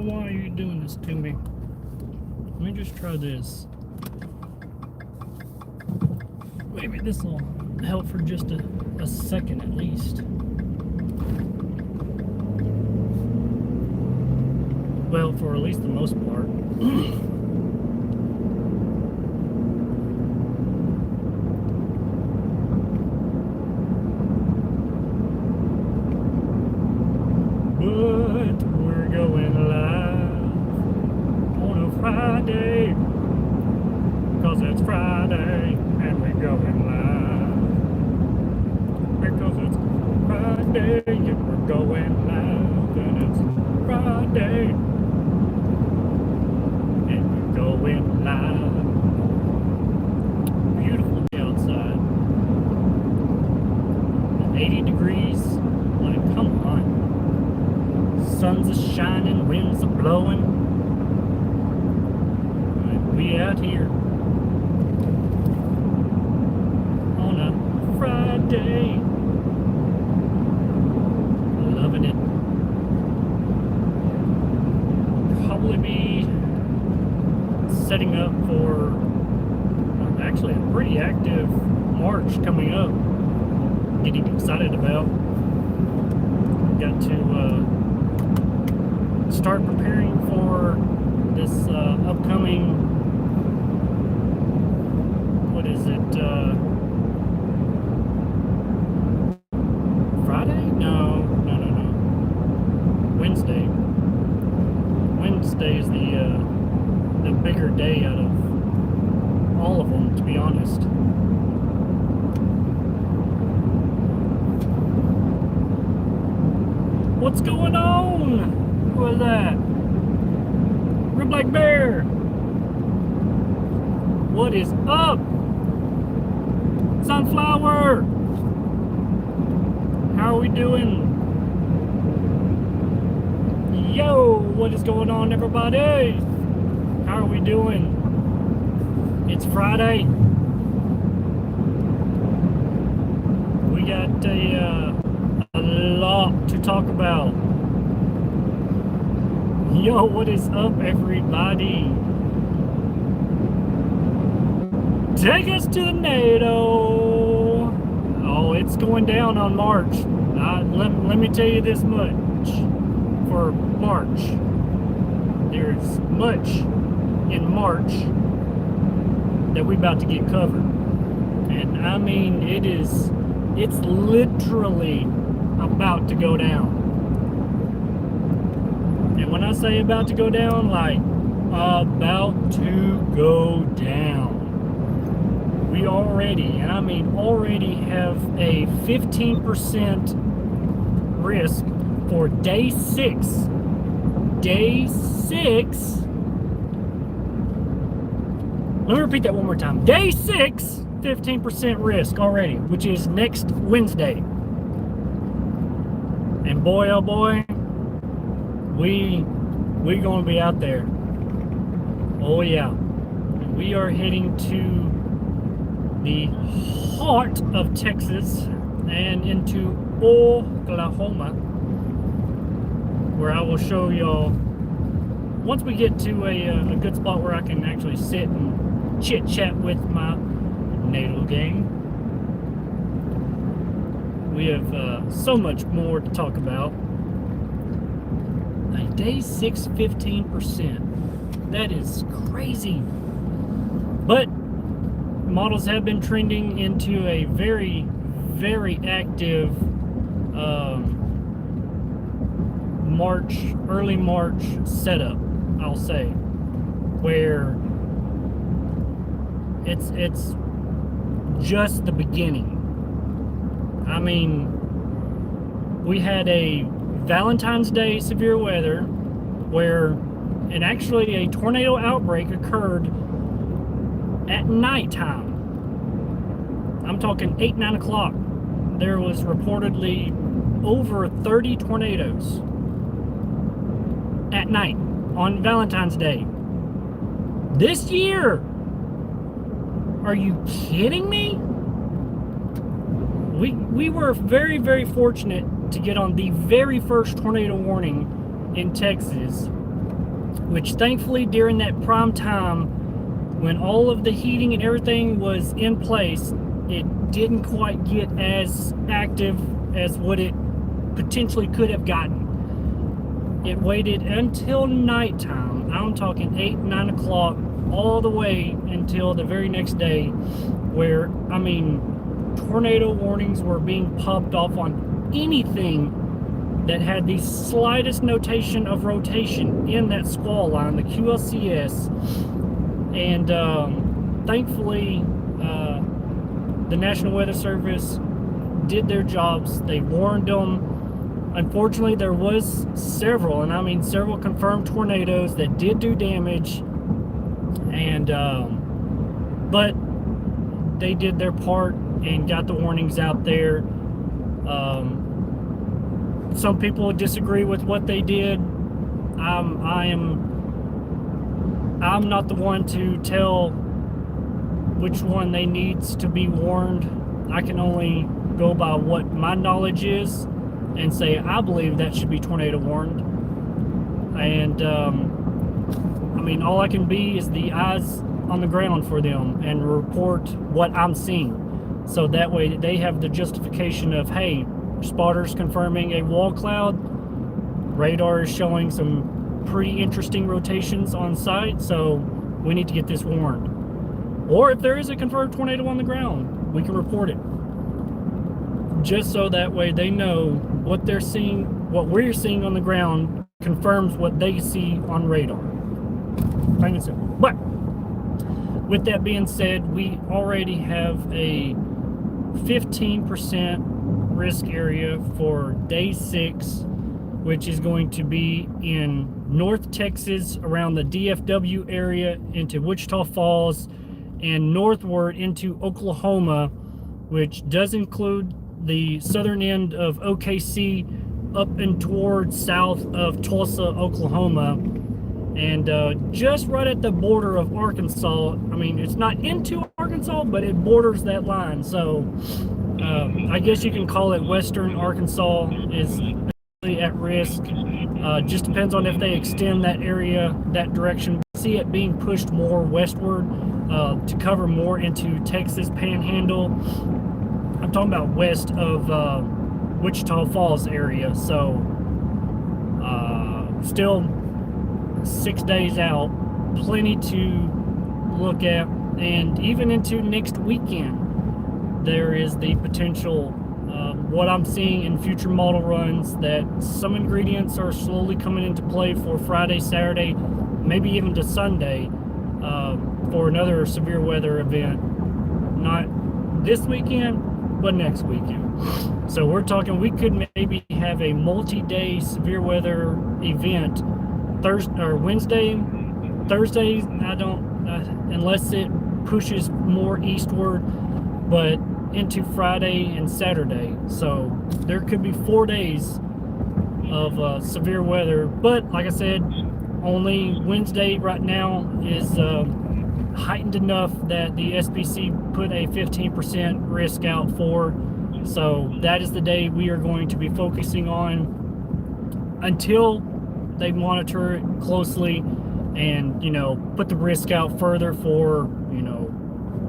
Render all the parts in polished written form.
why you're doing this to me. Let me just try this. Maybe this will help for just a second at least. Well, for at least the most part. But we're going live on a Friday, 'cause it's Friday and we're going live. Because it's Friday and we're going live, and it's Friday and we're going live. Beautiful day outside. 80 degrees. Like, come on. Sun's a shining, winds are blowing. We out here on a Friday, loving it. Probably be setting up for actually a pretty active March coming up. Getting excited about. Got to start preparing for this upcoming, what is it, Friday? No. Wednesday is the bigger day out of all of them, to be honest. What's going on? What was that? Real Black Bear. What is up? Sunflower. How are we doing? Yo, what is going on, everybody? How are we doing? It's Friday. We got a lot to talk about. Yo, what is up, everybody? Take us to the NATO. Oh, it's going down on March. Let me tell you this much. For March, there's much in March that we about to get covered. And I mean, it's literally about to go down. And when I say about to go down, like about to go down, we already, and I mean already, have a 15% risk for day 6. Day 6. Let me repeat that one more time. Day 6, 15% risk already, which is next Wednesday. And boy, oh boy, we gonna be out there. Oh yeah, we are heading to the heart of Texas and into Oklahoma, where I will show y'all once we get to a good spot where I can actually sit and chit chat with my NATO gang. We have so much more to talk about. Like day 6, 15%. That is crazy. But models have been trending into a very, very active early March setup, I'll say, where it's just the beginning. I mean, we had a Valentine's Day severe weather where, and actually a tornado outbreak occurred at nighttime. I'm talking 8, 9 o'clock. There was reportedly over 30 tornadoes at night on Valentine's Day. This year? Are you kidding me? We were very, very fortunate to get on the very first tornado warning in Texas which thankfully during that prime time, when all of the heating and everything was in place, it didn't quite get as active as what it potentially could have gotten. It waited until nighttime. I'm talking 8, 9 o'clock, all the way until the very next day, where, I mean, tornado warnings were being popped off on anything that had the slightest notation of rotation in that squall line, the QLCS. And thankfully, the National Weather Service did their jobs. They warned them. Unfortunately, there was several, and I mean several confirmed tornadoes that did do damage, and but they did their part and got the warnings out there. Some people disagree with what they did. I'm not the one to tell which one they needs to be warned. I can only go by what my knowledge is and say I believe that should be tornado warned. And I mean, all I can be is the eyes on the ground for them and report what I'm seeing, so that way they have the justification of, hey, spotters confirming a wall cloud, radar is showing some pretty interesting rotations on site, so we need to get this warned. Or if there is a confirmed tornado on the ground, we can report it, just so that way they know what they're seeing, what we're seeing on the ground confirms what they see on radar. Plain and simple. But with that being said, we already have a 15% risk area for day 6, which is going to be in North Texas around the DFW area into Wichita Falls and northward into Oklahoma, which does include the southern end of OKC up and towards south of Tulsa, Oklahoma, and just right at the border of Arkansas. I mean, it's not into Arkansas, but it borders that line. So I guess you can call it Western Arkansas is at risk. Just depends on if they extend that area that direction. See it being pushed more westward to cover more into Texas Panhandle. I'm talking about west of Wichita Falls area. So still 6 days out, plenty to look at, and even into next weekend there is the potential, what I'm seeing in future model runs, that some ingredients are slowly coming into play for Friday, Saturday, maybe even to Sunday, for another severe weather event. Not this weekend, but next weekend. So we're talking, we could maybe have a multi-day severe weather event Thursday or Wednesday, Thursday. I don't, unless it pushes more eastward, but into Friday and Saturday. So there could be 4 days of severe weather. But like I said, only Wednesday right now is heightened enough that the SPC put a 15% risk out for. So that is the day we are going to be focusing on until they monitor it closely and, you know, put the risk out further for, you know,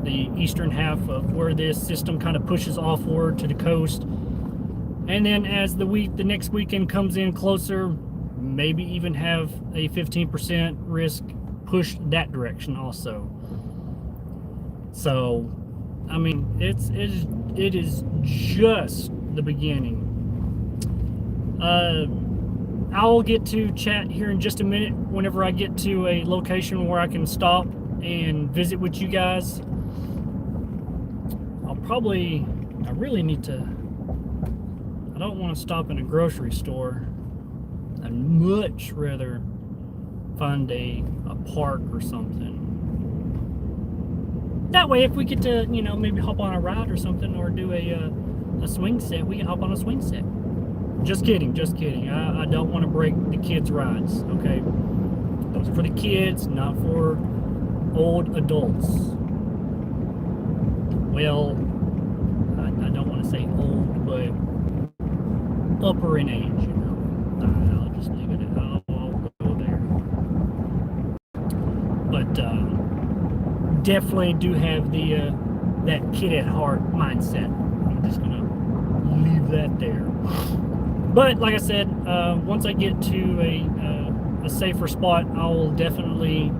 the eastern half of where this system kind of pushes offward to the coast. And then as the next weekend comes in closer, maybe even have a 15% risk push that direction also. So, I mean, it is just the beginning. I'll get to chat here in just a minute whenever I get to a location where I can stop and visit with you guys. I really need to, I don't want to stop in a grocery store. I'd much rather find a park or something. That way, if we get to, you know, maybe hop on a ride or something, or do a swing set, we can hop on a swing set. Just kidding, just kidding. I don't want to break the kids' rides, okay? Those are for the kids, not for old adults. Well, I don't want to say old, but upper in age, you know. I'll just leave it at, I'll go there. definitely do have the that kid at heart mindset. I'm just gonna leave that there. But like I said, once I get to a safer spot, I will definitely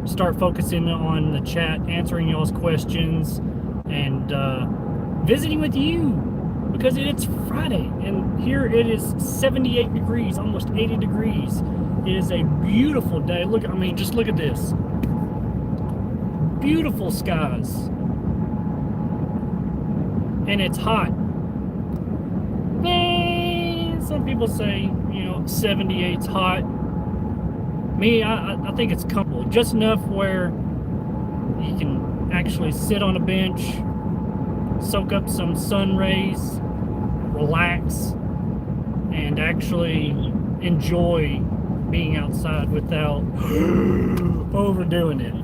start focusing on the chat, answering y'all's questions, and visiting with you, because it's Friday and here it is 78 degrees, almost 80 degrees. It is a beautiful day. Look, I mean, just look at this. Beautiful skies. And it's hot. Man, some people say, 78's hot. Me, I think it's comfortable. Just enough where you can actually sit on a bench, soak up some sun rays, relax, and actually enjoy being outside without overdoing it,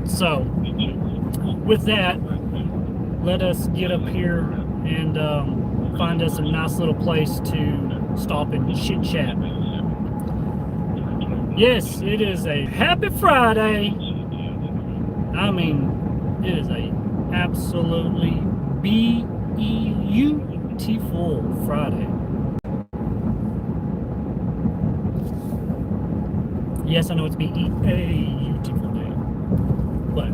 So, with that, let us get up here and find us a nice little place to stop and chit chat. Yes, it is a happy Friday. I mean, it is a absolutely beautiful Friday. Yes, I know it's beautiful day, but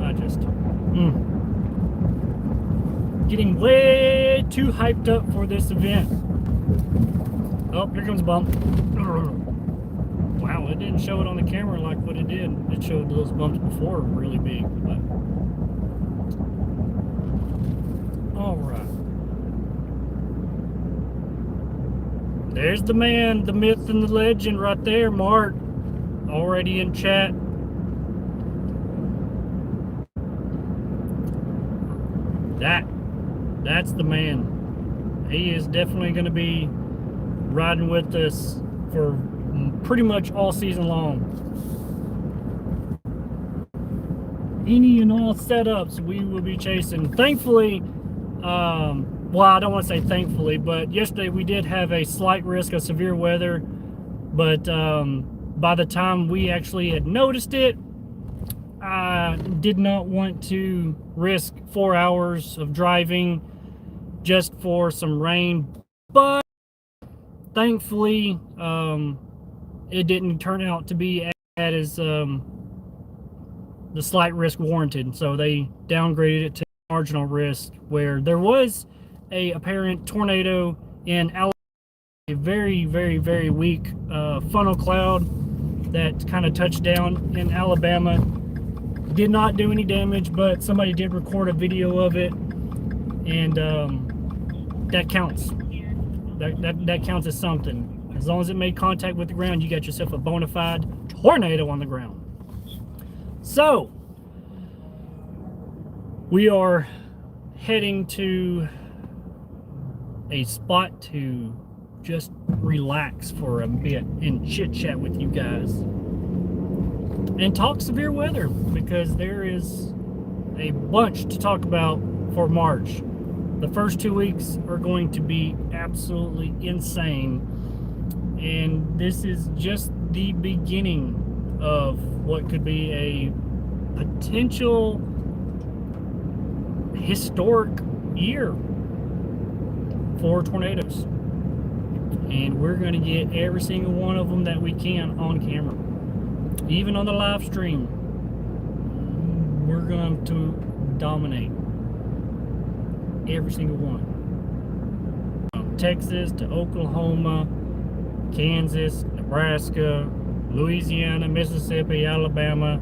I just getting way too hyped up for this event. Oh, here comes a bump. Wow, it didn't show it on the camera like what it did. It showed those bumps before really big. But all right. There's the man, the myth, and the legend right there, Mark. Already in chat. That's the man. He is definitely going to be riding with us for pretty much all season long. Any and all setups we will be chasing. Thankfully, well, I don't want to say thankfully, but yesterday we did have a slight risk of severe weather, but by the time we actually had noticed it, I did not want to risk 4 hours of driving just for some rain, but thankfully it didn't turn out to be as the slight risk warranted, so they downgraded it to marginal risk, where there was a apparent tornado in Alabama, a very, very, very weak funnel cloud that kind of touched down in Alabama. Did not do any damage, but somebody did record a video of it, and that counts. That counts as something. As long as it made contact with the ground, you got yourself a bona fide tornado on the ground. So, we are heading to a spot to just relax for a bit and chit chat with you guys and talk severe weather, because there is a bunch to talk about for March. The first 2 weeks are going to be absolutely insane, and this is just the beginning of what could be a potential historic year for tornadoes, and we're going to get every single one of them that we can on camera, even on the live stream. We're going to dominate every single one, from Texas to Oklahoma, Kansas, Nebraska, Louisiana, Mississippi, Alabama.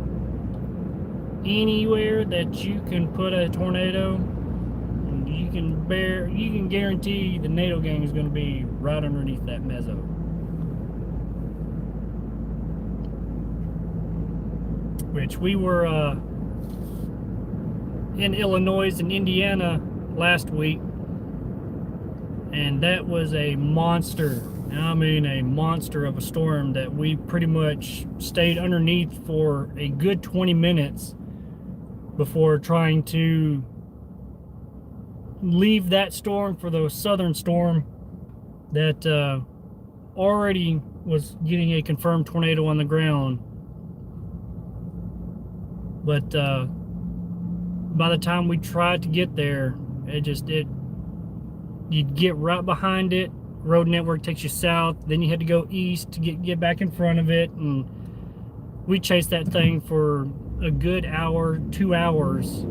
Anywhere that you can put a tornado, you can guarantee the NATO gang is going to be right underneath that mezzo. Which we were in Illinois and Indiana last week, and that was a monster. I mean, a monster of a storm that we pretty much stayed underneath for a good 20 minutes before trying to leave that storm for the southern storm that already was getting a confirmed tornado on the ground. But by the time we tried to get there, you'd get right behind it. Road network takes you south, then you had to go east to get back in front of it, and we chased that thing for a good hour, 2 hours,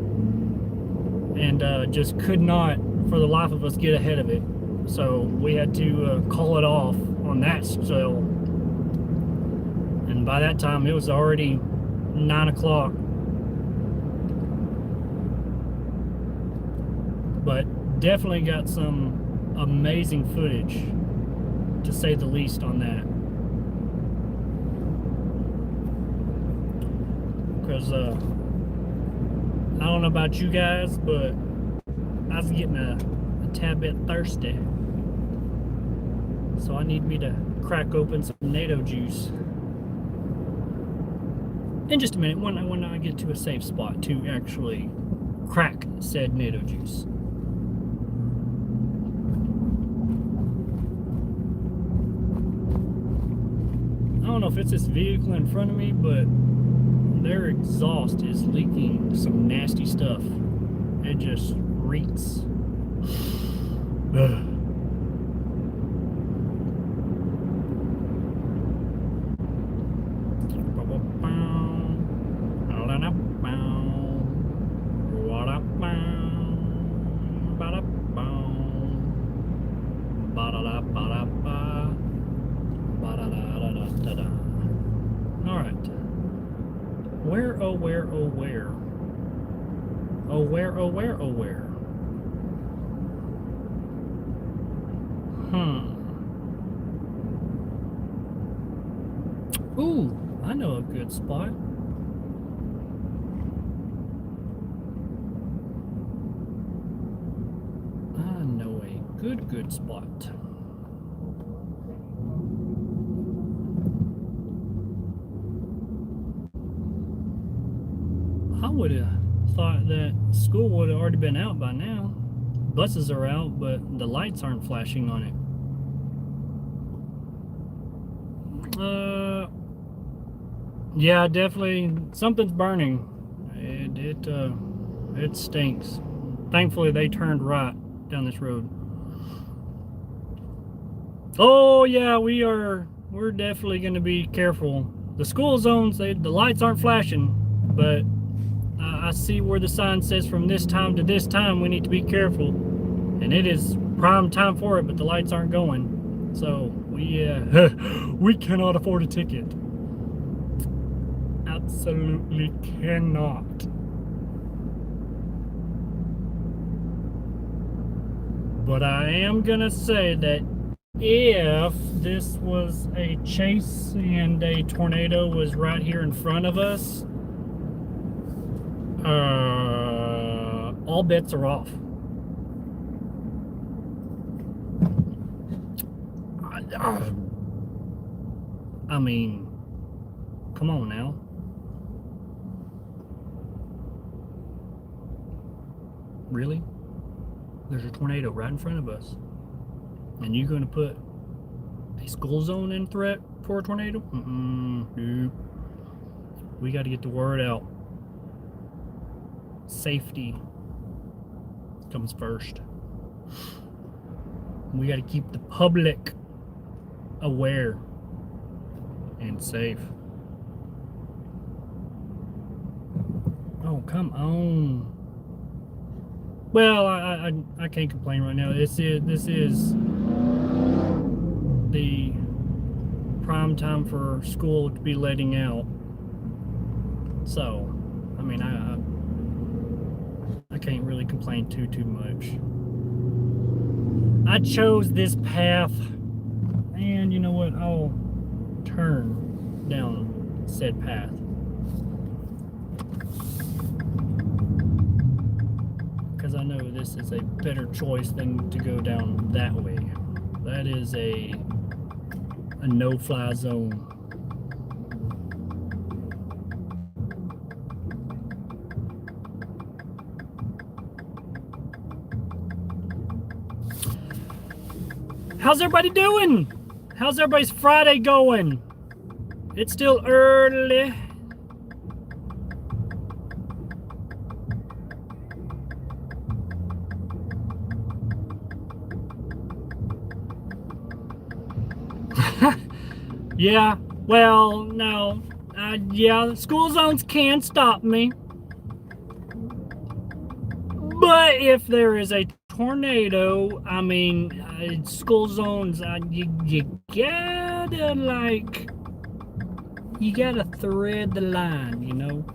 and just could not, for the life of us, get ahead of it. So we had to call it off on that still. And by that time, it was already 9 o'clock. But definitely got some amazing footage, to say the least, on that. Because I don't know about you guys, but I was getting a tad bit thirsty. So I need me to crack open some NATO juice in just a minute, when I get to a safe spot to actually crack said NATO juice. I don't know if it's this vehicle in front of me, but their exhaust is leaking some nasty stuff. It just reeks. Where, oh where, oh where? Oh where, oh where, oh where? Ooh, I know a good spot. I know a good spot. I would have thought that school would have already been out by now. Buses are out, but the lights aren't flashing on it. Yeah, definitely something's burning. It stinks. Thankfully, they turned right down this road. Oh yeah, we're definitely going to be careful. The school zones, the lights aren't flashing, but I see where the sign says from this time to this time we need to be careful, and it is prime time for it, but the lights aren't going. So we cannot afford a ticket. Absolutely cannot. But I am gonna say that if this was a chase and a tornado was right here in front of us, all bets are off. I mean, come on now. Really? There's a tornado right in front of us, and you're going to put a school zone in threat for a tornado? Nope. We got to get the word out. Safety comes first. We got to keep the public aware and safe. Oh, come on. Well, I can't complain right now. This is the prime time for school to be letting out. So, I mean, I can't really complain too much. I chose this path, and you know what? I'll turn down said path. Because I know this is a better choice than to go down that way. That is a no-fly zone. How's everybody doing? How's everybody's Friday going? It's still early. Yeah, well, no. Yeah, school zones can stop me. But if there is a tornado, I mean, school zones, you gotta, like, you gotta thread the line, you know?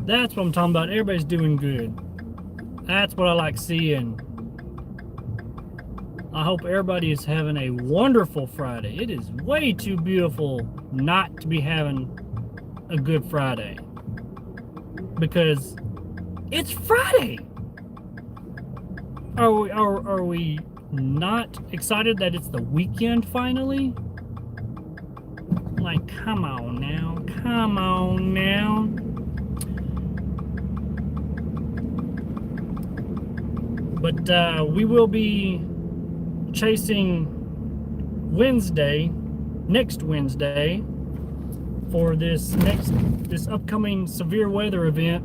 That's what I'm talking about. Everybody's doing good. That's what I like seeing. I hope everybody is having a wonderful Friday. It is way too beautiful not to be having a good Friday. Because it's Friday. Are we not excited that it's the weekend finally? Like, come on now. Come on now. But we will be chasing next Wednesday, for this upcoming severe weather event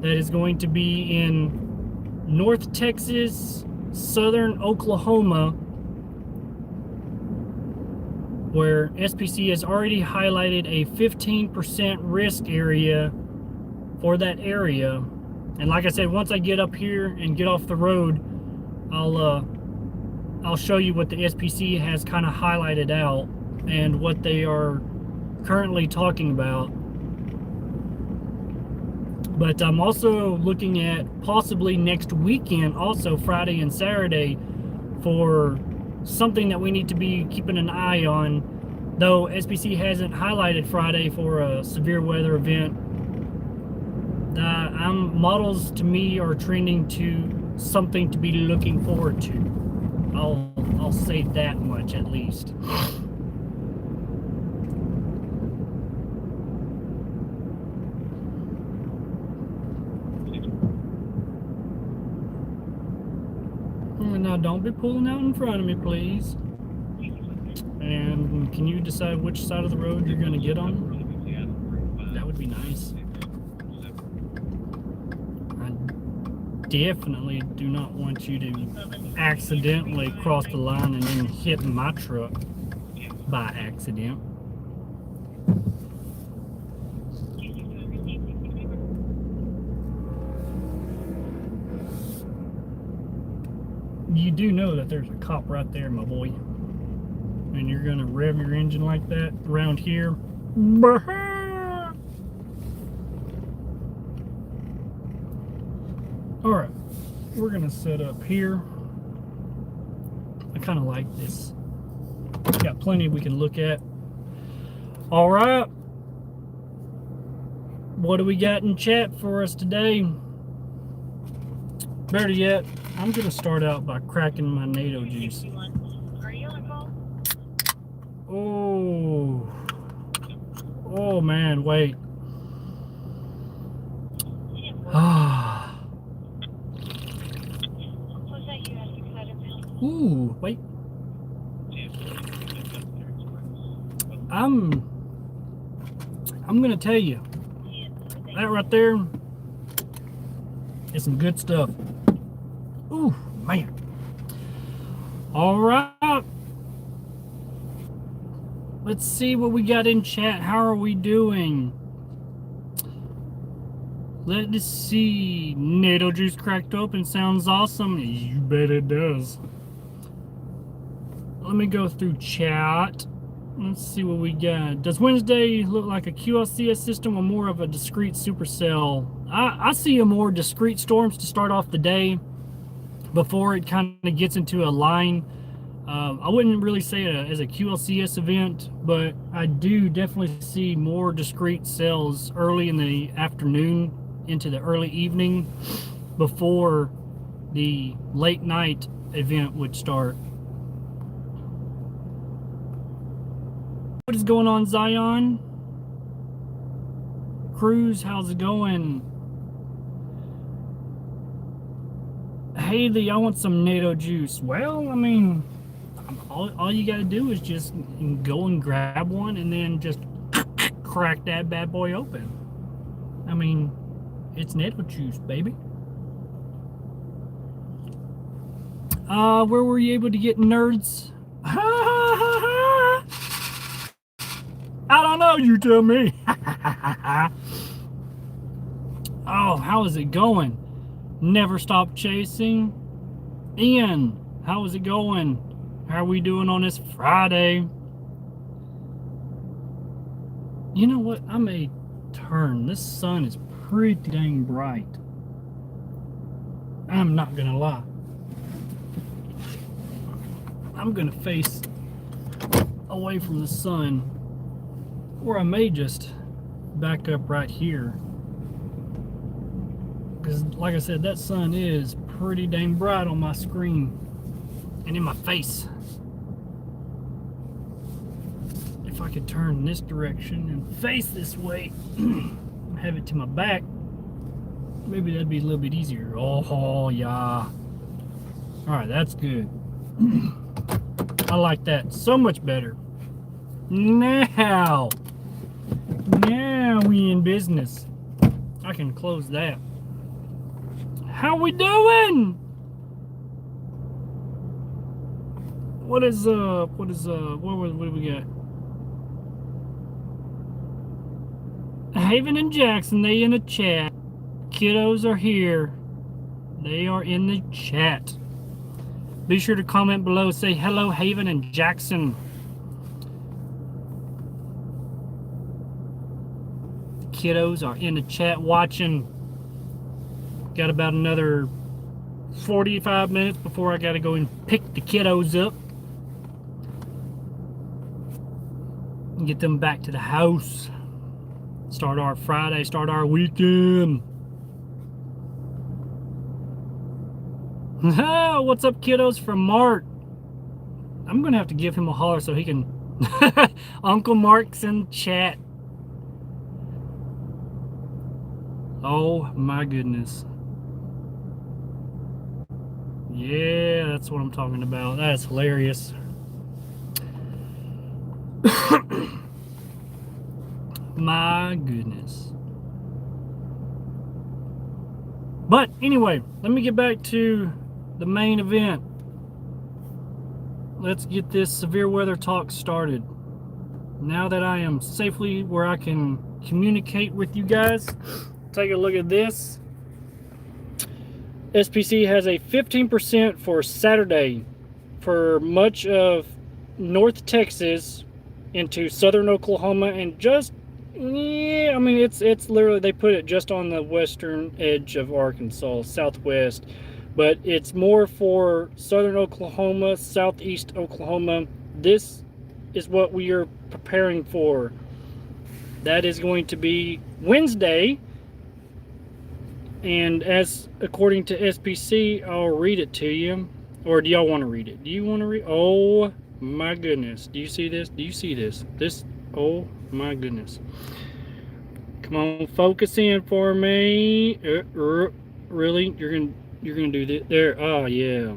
that is going to be in North Texas, southern Oklahoma, where SPC has already highlighted a 15% risk area for that area. And like I said, once I get up here and get off the road, I'll show you what the SPC has kind of highlighted out and what they are currently talking about. But I'm also looking at possibly next weekend, also Friday and Saturday, for something that we need to be keeping an eye on. Though SPC hasn't highlighted Friday for a severe weather event, models to me are trending to something to be looking forward to. I'll say that much at least. Now don't be pulling out in front of me, please. And can you decide which side of the road you're going to get on? That would be nice. I definitely do not want you to accidentally cross the line and then hit my truck by accident. You do know that there's a cop right there, my boy. And you're gonna rev your engine like that around here. Alright, we're gonna set up here. I kind of like this. Got plenty we can look at. Alright. What do we got in chat for us today? Better yet, I'm gonna start out by cracking my NATO juice. Oh man, wait. Ooh, wait. I'm gonna tell you, that right there is some good stuff. Ooh, man. All right. Let's see what we got in chat. How are we doing? Let's see. NATO juice cracked open. Sounds awesome. You bet it does. Let me go through chat. Let's see what we got. Does Wednesday look like a QLCS system or more of a discrete supercell? I see a more discrete storms to start off the day before it kind of gets into a line. I wouldn't really say it as a QLCS event, but I do definitely see more discrete cells early in the afternoon into the early evening before the late night event would start. What is going on, Zion? Cruz, how's it going? Haley, I want some NATO juice. Well, I mean, all you gotta do is just go and grab one and then just crack that bad boy open. I mean, it's NATO juice, baby. Where were you able to get nerds? I don't know, you tell me. Oh, how is it going? Never Stop Chasing. Ian, how is it going? How are we doing on this Friday? You know what? I may turn. This sun is pretty dang bright. I'm not gonna lie. I'm gonna face away from the sun, or I may just back up right here, because like I said, that sun is pretty dang bright on my screen and in my face. If I could turn this direction and face this way, have it to my back, maybe that'd be a little bit easier. Oh yeah. Alright, that's good. I like that so much better. Now we in business. I can close that. How we doing? What do we got? Haven and Jackson, they in the chat. Kiddos are here. They are in the chat. Be sure to comment below. Say hello, Haven and Jackson. Kiddos are in the chat watching. Got about another 45 minutes before I got to go and pick the kiddos up and get them back to the house. Start our Friday, start our weekend. What's up, kiddos? From Mark. I'm gonna have to give him a holler so he can. Uncle Mark's in chat. Oh my goodness. Yeah, that's what I'm talking about. That's hilarious. My goodness. But anyway, let me get back to the main event. Let's get this severe weather talk started. Now that I am safely where I can communicate with you guys, take a look at this. SPC has a 15% for Saturday for much of North Texas into southern Oklahoma, and just, yeah, I mean, it's literally, they put it just on the western edge of Arkansas, southwest, but it's more for southern Oklahoma, southeast Oklahoma. This is what we are preparing for. That is going to be Wednesday, and as according to SPC, I'll read it to you. Or do y'all want to read it? Do you want to read? Oh my goodness. Do you see this? Do you see this? This, oh my goodness. Come on, focus in for me. Really? You're gonna do this? There. Oh yeah.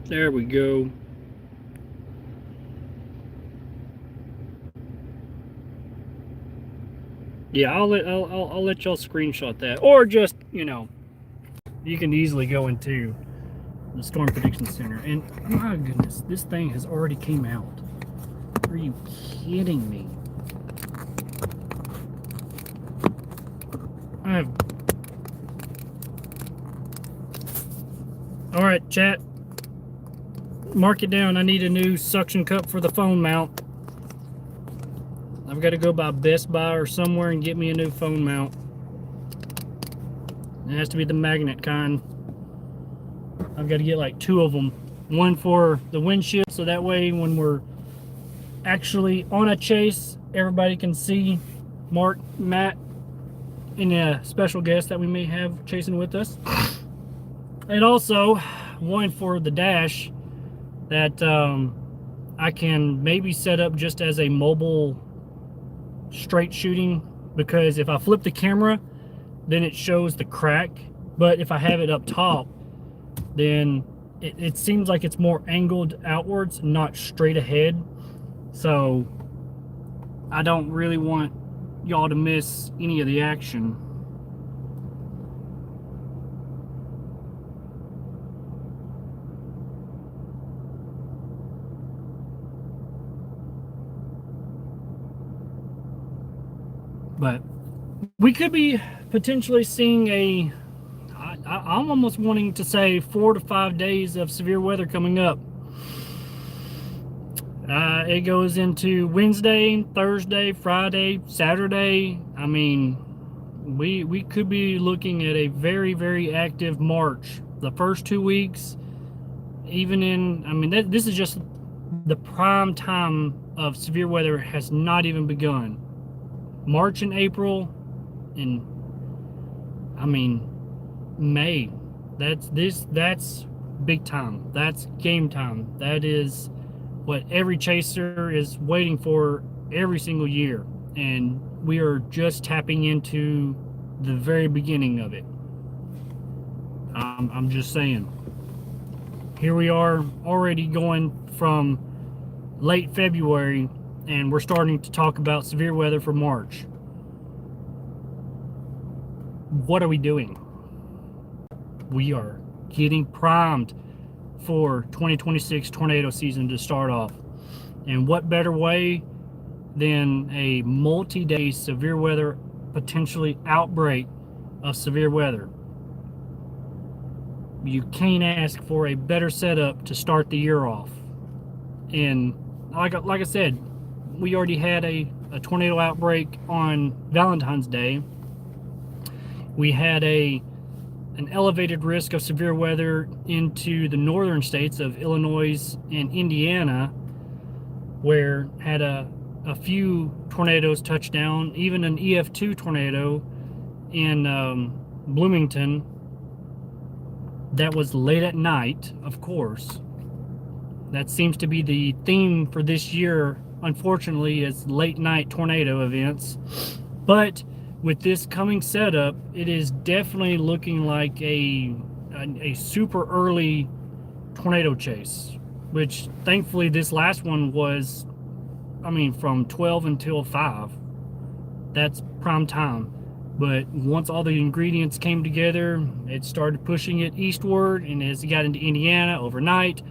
There we go. Yeah, I'll let y'all screenshot that, or just, you know, you can easily go into the Storm Prediction Center. And my goodness, this thing has already came out. Are you kidding me? All right, chat. Mark it down. I need a new suction cup for the phone mount. I've got to go by Best Buy or somewhere and get me a new phone mount. It has to be the magnet kind. I've got to get like 2 of them. One for the windshield, so that way when we're actually on a chase, everybody can see Mark, Matt, and a special guest that we may have chasing with us. And also one for the dash that I can maybe set up just as a mobile straight shooting, because if I flip the camera, then it shows the crack, but if I have it up top, then it seems like it's more angled outwards, not straight ahead. So I don't really want y'all to miss any of the action. But we could be potentially seeing I'm almost wanting to say 4 to 5 days of severe weather coming up. It goes into Wednesday, Thursday, Friday, Saturday. I mean, we could be looking at a very, very active March. The first 2 weeks, even in, I mean, this is just the prime time of severe weather has not even begun. March and April, and I mean, May. That's big time. That's game time. That is what every chaser is waiting for every single year. And we are just tapping into the very beginning of it. I'm just saying. Here we are already going from late February, and we're starting to talk about severe weather for March. What are we doing? We are getting primed for 2026 tornado season to start off. And what better way than a multi-day severe weather, potentially outbreak of severe weather? You can't ask for a better setup to start the year off. And like I said, we already had a tornado outbreak on Valentine's Day. We had an elevated risk of severe weather into the northern states of Illinois and Indiana, where had a few tornadoes touch down, even an EF2 tornado in Bloomington. That was late at night, of course. That seems to be the theme for this year, unfortunately, is late night tornado events. But with this coming setup, it is definitely looking like a super early tornado chase, which thankfully this last one was, I mean, from 12 until 5. That's prime time. But once all the ingredients came together, it started pushing it eastward, and as it got into Indiana overnight,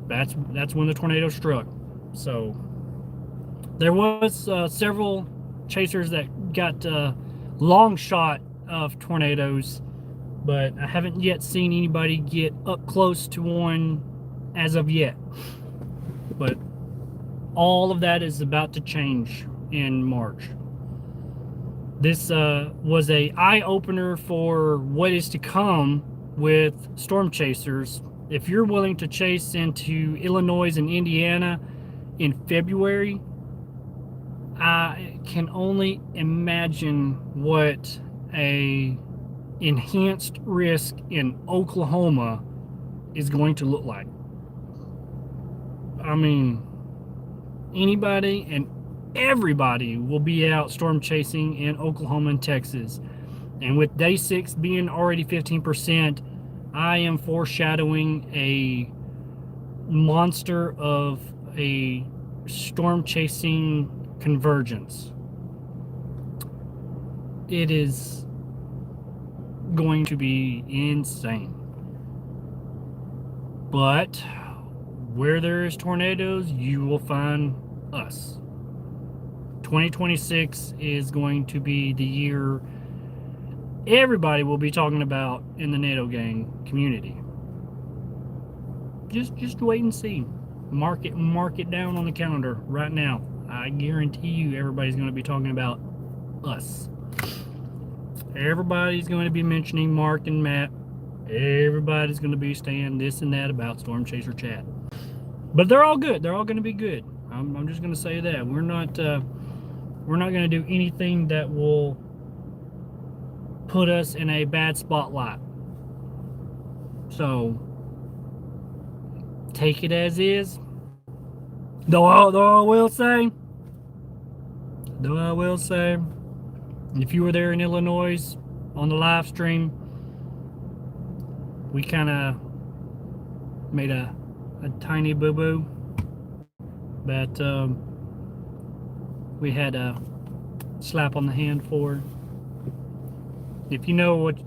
that's when the tornado struck. So there was several chasers that got long shot of tornadoes, but I haven't yet seen anybody get up close to one as of yet. But all of that is about to change in March. This was a eye-opener for what is to come with storm chasers. If you're willing to chase into Illinois and Indiana in February, I can only imagine what a enhanced risk in Oklahoma is going to look like. I mean, anybody and everybody will be out storm chasing in Oklahoma and Texas. And with day 6 being already 15%, I am foreshadowing a monster of a storm chasing convergence. It is going to be insane. But where there is tornadoes, you will find us. 2026 is going to be the year everybody will be talking about in the NATO gang community. Just wait and see. Mark it down on the calendar right now. I guarantee you everybody's going to be talking about us. Everybody's going to be mentioning Mark and Matt. Everybody's going to be saying this and that about Storm Chaser Chat. But they're all good. They're all going to be good. I'm just going to say that. We're not going to do anything that will put us in a bad spotlight. So take it as is. Though I will say, if you were there in Illinois on the live stream, we kind of made a tiny boo-boo, but we had a slap on the hand for. If you know what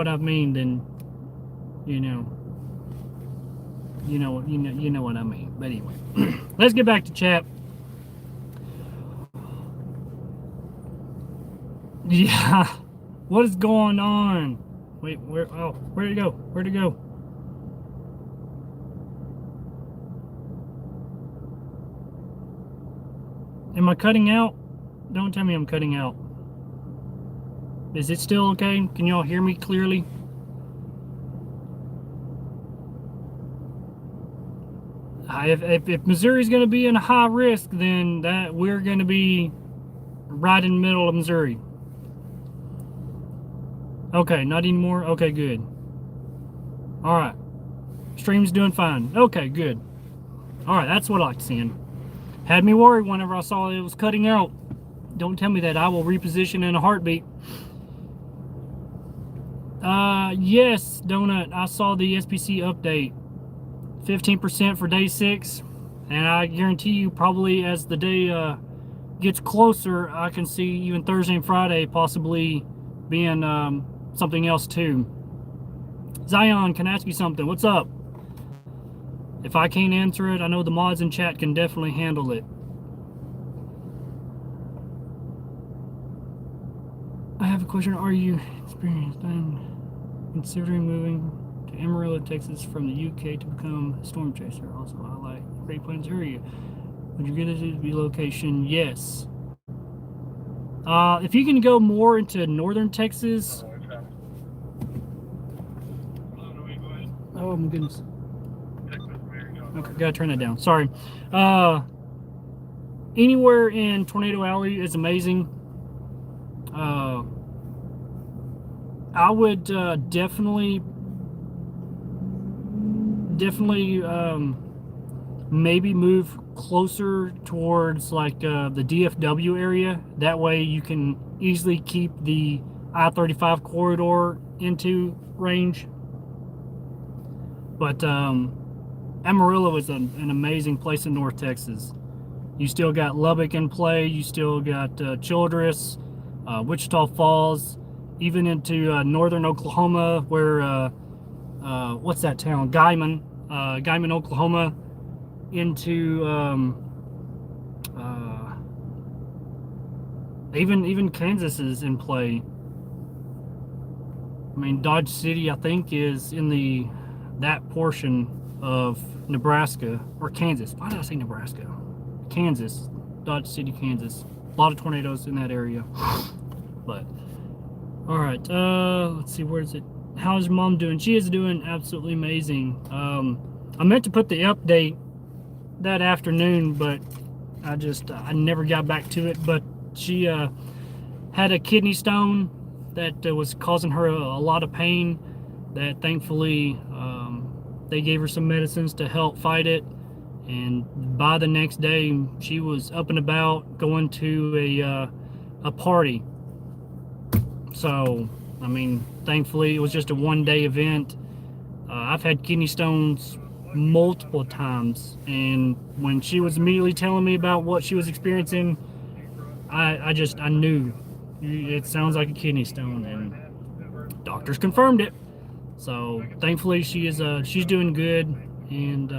I mean, then you know what I mean. But anyway, let's get back to chat. Yeah. What is going on? Wait, where? Oh, where'd it go? Where'd it go? Am I cutting out? Don't tell me I'm cutting out. Is it still okay? Can y'all hear me clearly? If Missouri's going to be in a high risk, then that we're going to be right in the middle of Missouri. Okay, not anymore. Okay, good. All right, stream's doing fine. Okay, good. All right, that's what I like seeing. Had me worried whenever I saw it was cutting out. Don't tell me that. I will reposition in a heartbeat. Yes, Donut. I saw the SPC update. 15% for day 6, and I guarantee you, probably as the day gets closer, I can see even Thursday and Friday possibly being something else too. Zion, can I ask you something? What's up? If I can't answer it, I know the mods in chat can definitely handle it. I have a question. Are you experienced? I'm considering moving to Amarillo, Texas from the UK to become a storm chaser. Also, I like Great Plains area. Would you get it to be location? Yes. If you can go more into northern Texas. Oh my goodness. Okay, gotta turn that down. Sorry. Anywhere in Tornado Alley is amazing. I would definitely maybe move closer towards like the DFW area. That way you can easily keep the I-35 corridor into range. But Amarillo is an amazing place in North Texas. You still got Lubbock in play. You still got Childress, Wichita Falls, even into northern Oklahoma, where what's that town? Guyman, Oklahoma, into even Kansas is in play. I mean, Dodge City, I think, is in that portion of Nebraska or Kansas. Why did I say Nebraska? Kansas, Dodge City, Kansas. A lot of tornadoes in that area. But all right, let's see, where is it? How's your mom doing? She is doing absolutely amazing. I meant to put the update that afternoon, but I never got back to it. But she had a kidney stone that was causing her a lot of pain. That thankfully they gave her some medicines to help fight it, and by the next day she was up and about, going to a party. So I mean, thankfully it was just a one-day event. I've had kidney stones multiple times, and when she was immediately telling me about what she was experiencing, I knew it sounds like a kidney stone, and doctors confirmed it. So thankfully she's doing good, and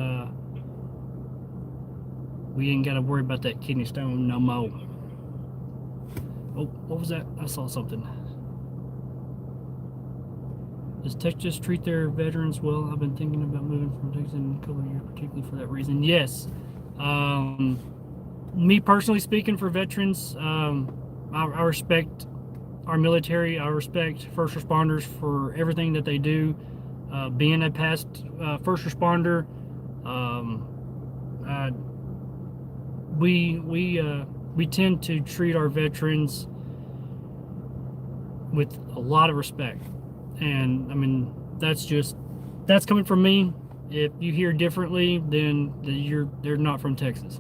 we ain't got to worry about that kidney stone no more. Oh, what was that? I saw something. Does Texas treat their veterans well? I've been thinking about moving from Texas in a couple of years, particularly for that reason. Yes. Me personally speaking, for veterans, I respect our military. I respect first responders for everything that they do. Being a past first responder, we tend to treat our veterans with a lot of respect. And I mean, that's coming from me. If you hear differently, then they're not from Texas.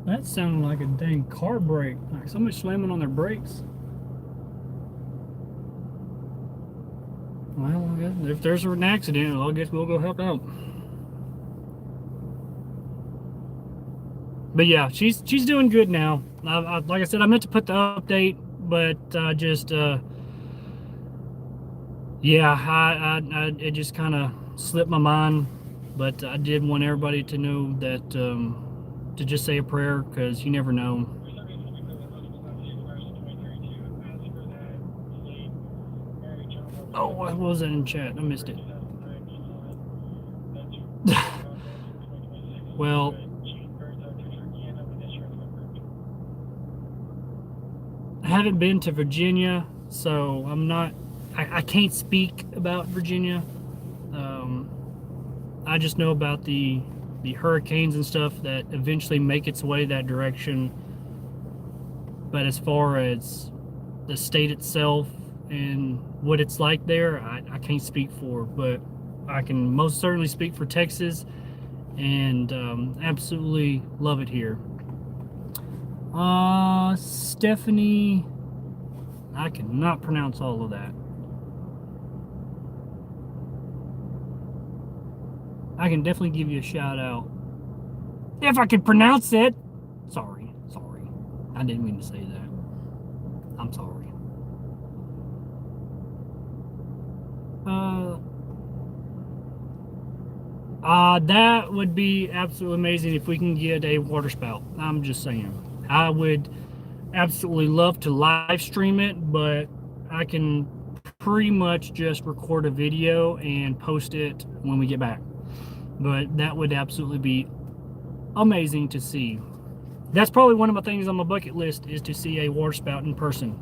That sounded like a dang car brake, like somebody slamming on their brakes. Well, I guess if there's an accident, I guess we'll go help out. But yeah, she's doing good now. Like I said, I meant to put the update, but it just kind of slipped my mind. But I did want everybody to know that to just say a prayer because you never know. Oh, what was that in chat? I missed it. Well, I haven't been to Virginia, so I'm not. I can't speak about Virginia. I just know about the hurricanes and stuff that eventually make its way that direction. But as far as the state itself and what it's like there, I can't speak for. But I can most certainly speak for Texas, and absolutely love it here. Stephanie, I cannot pronounce all of that. I can definitely give you a shout out if I can pronounce it. Sorry. I didn't mean to say that. I'm sorry. That would be absolutely amazing if we can get a water spout. I'm just saying. I would absolutely love to live stream it, but I can pretty much just record a video and post it when we get back. But that would absolutely be amazing to see. That's probably one of my things on my bucket list, is to see a water spout in person.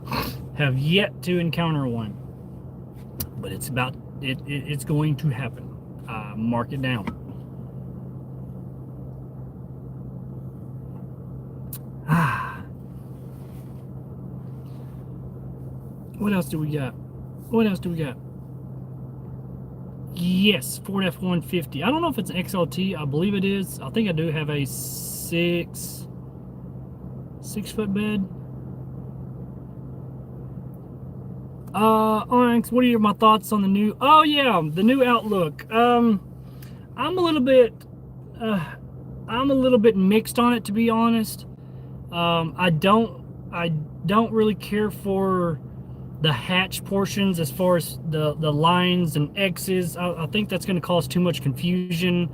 Have yet to encounter one, but it's about it. It's going to happen. Mark it down. What else do we got? Yes, Ford F-150. I don't know if it's an XLT. I believe it is. I think I do have a six foot bed. Onyx, what are my thoughts on the new? Oh yeah, the new Outlook. I'm a little bit mixed on it, to be honest. I don't really care for the hatch portions as far as the lines and X's. I think that's going to cause too much confusion.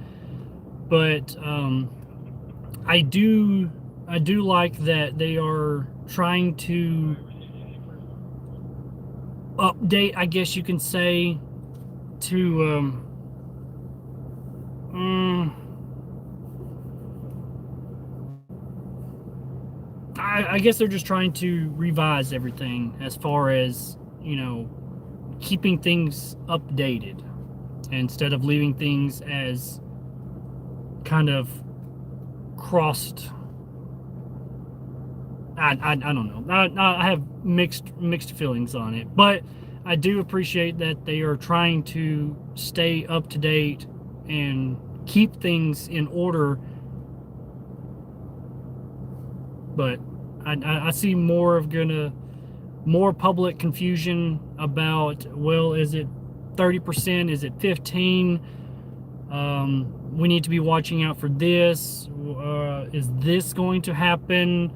But I do like that they are trying to update, I guess you can say, to I guess they're just trying to revise everything as far as, you know, keeping things updated instead of leaving things as kind of crossed. I don't know. I have mixed feelings on it, but I do appreciate that they are trying to stay up to date and keep things in order. But I see more public confusion about, well, is it 30%? Is it 15%? We need to be watching out for this. Is this going to happen?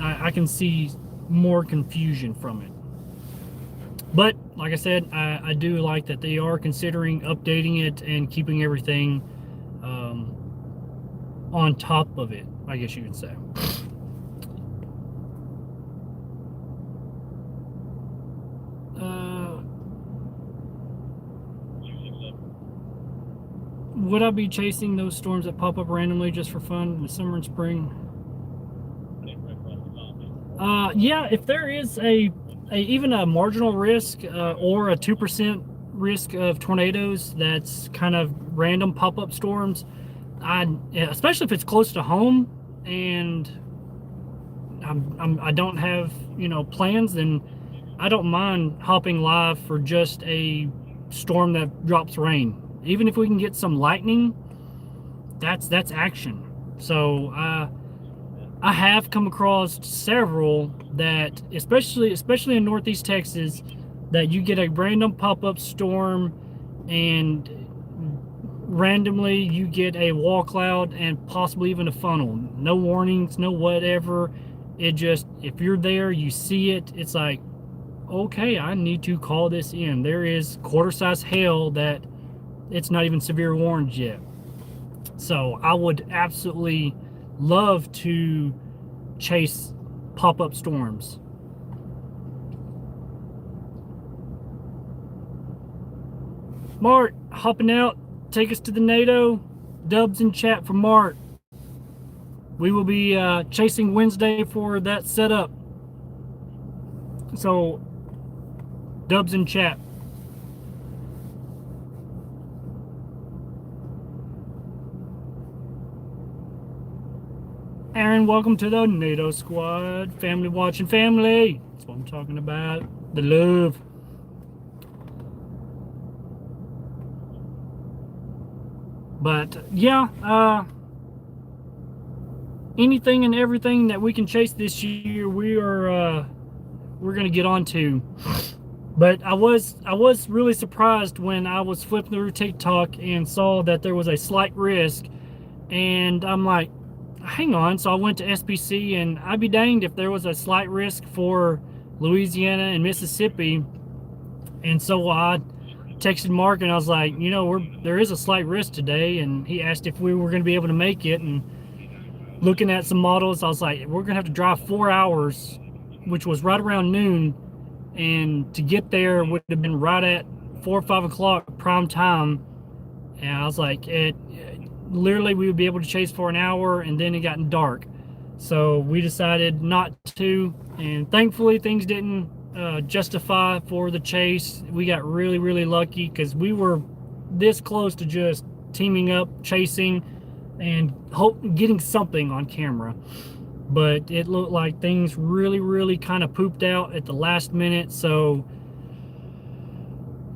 I can see more confusion from it. But like I said, I do like that they are considering updating it and keeping everything on top of it, I guess you could say. Would I be chasing those storms that pop up randomly just for fun in the summer and spring? Yeah, if there is even a marginal risk or a 2% risk of tornadoes, that's kind of random pop-up storms, especially if it's close to home and I don't have, you know, plans, then I don't mind hopping live for just a storm that drops rain. Even if we can get some lightning, that's action. So I have come across several that, especially in Northeast Texas, that you get a random pop-up storm and randomly you get a wall cloud and possibly even a funnel. No warnings, no whatever. It just, if you're there, you see it, it's like, okay, I need to call this in. There is quarter-size hail that it's not even severe warned yet. So I would absolutely love to chase pop-up storms. Mark, hopping out, take us to the NATO. Dubs in chat for Mark. We will be chasing Wednesday for that setup. So, dubs in chat. Aaron, welcome to the NATO squad. Family watching family. That's what I'm talking about. The love. But yeah, anything and everything that we can chase this year, we're gonna get on to. But I was really surprised when I was flipping through TikTok and saw that there was a slight risk, and I'm like, hang on. So I went to SPC, and I'd be danged if there was a slight risk for Louisiana and Mississippi. And so I texted Mark and I was like, you know, there is a slight risk today, and he asked if we were going to be able to make it. And looking at some models, I was like, we're going to have to drive 4 hours, which was right around noon, and to get there would have been right at 4 or 5 o'clock prime time. And I was like, literally we would be able to chase for an hour, and then it got dark. So we decided not to, and thankfully things didn't justify for the chase. We got really, really lucky because we were this close to just teaming up, chasing, and getting something on camera. But it looked like things really, really kind of pooped out at the last minute. So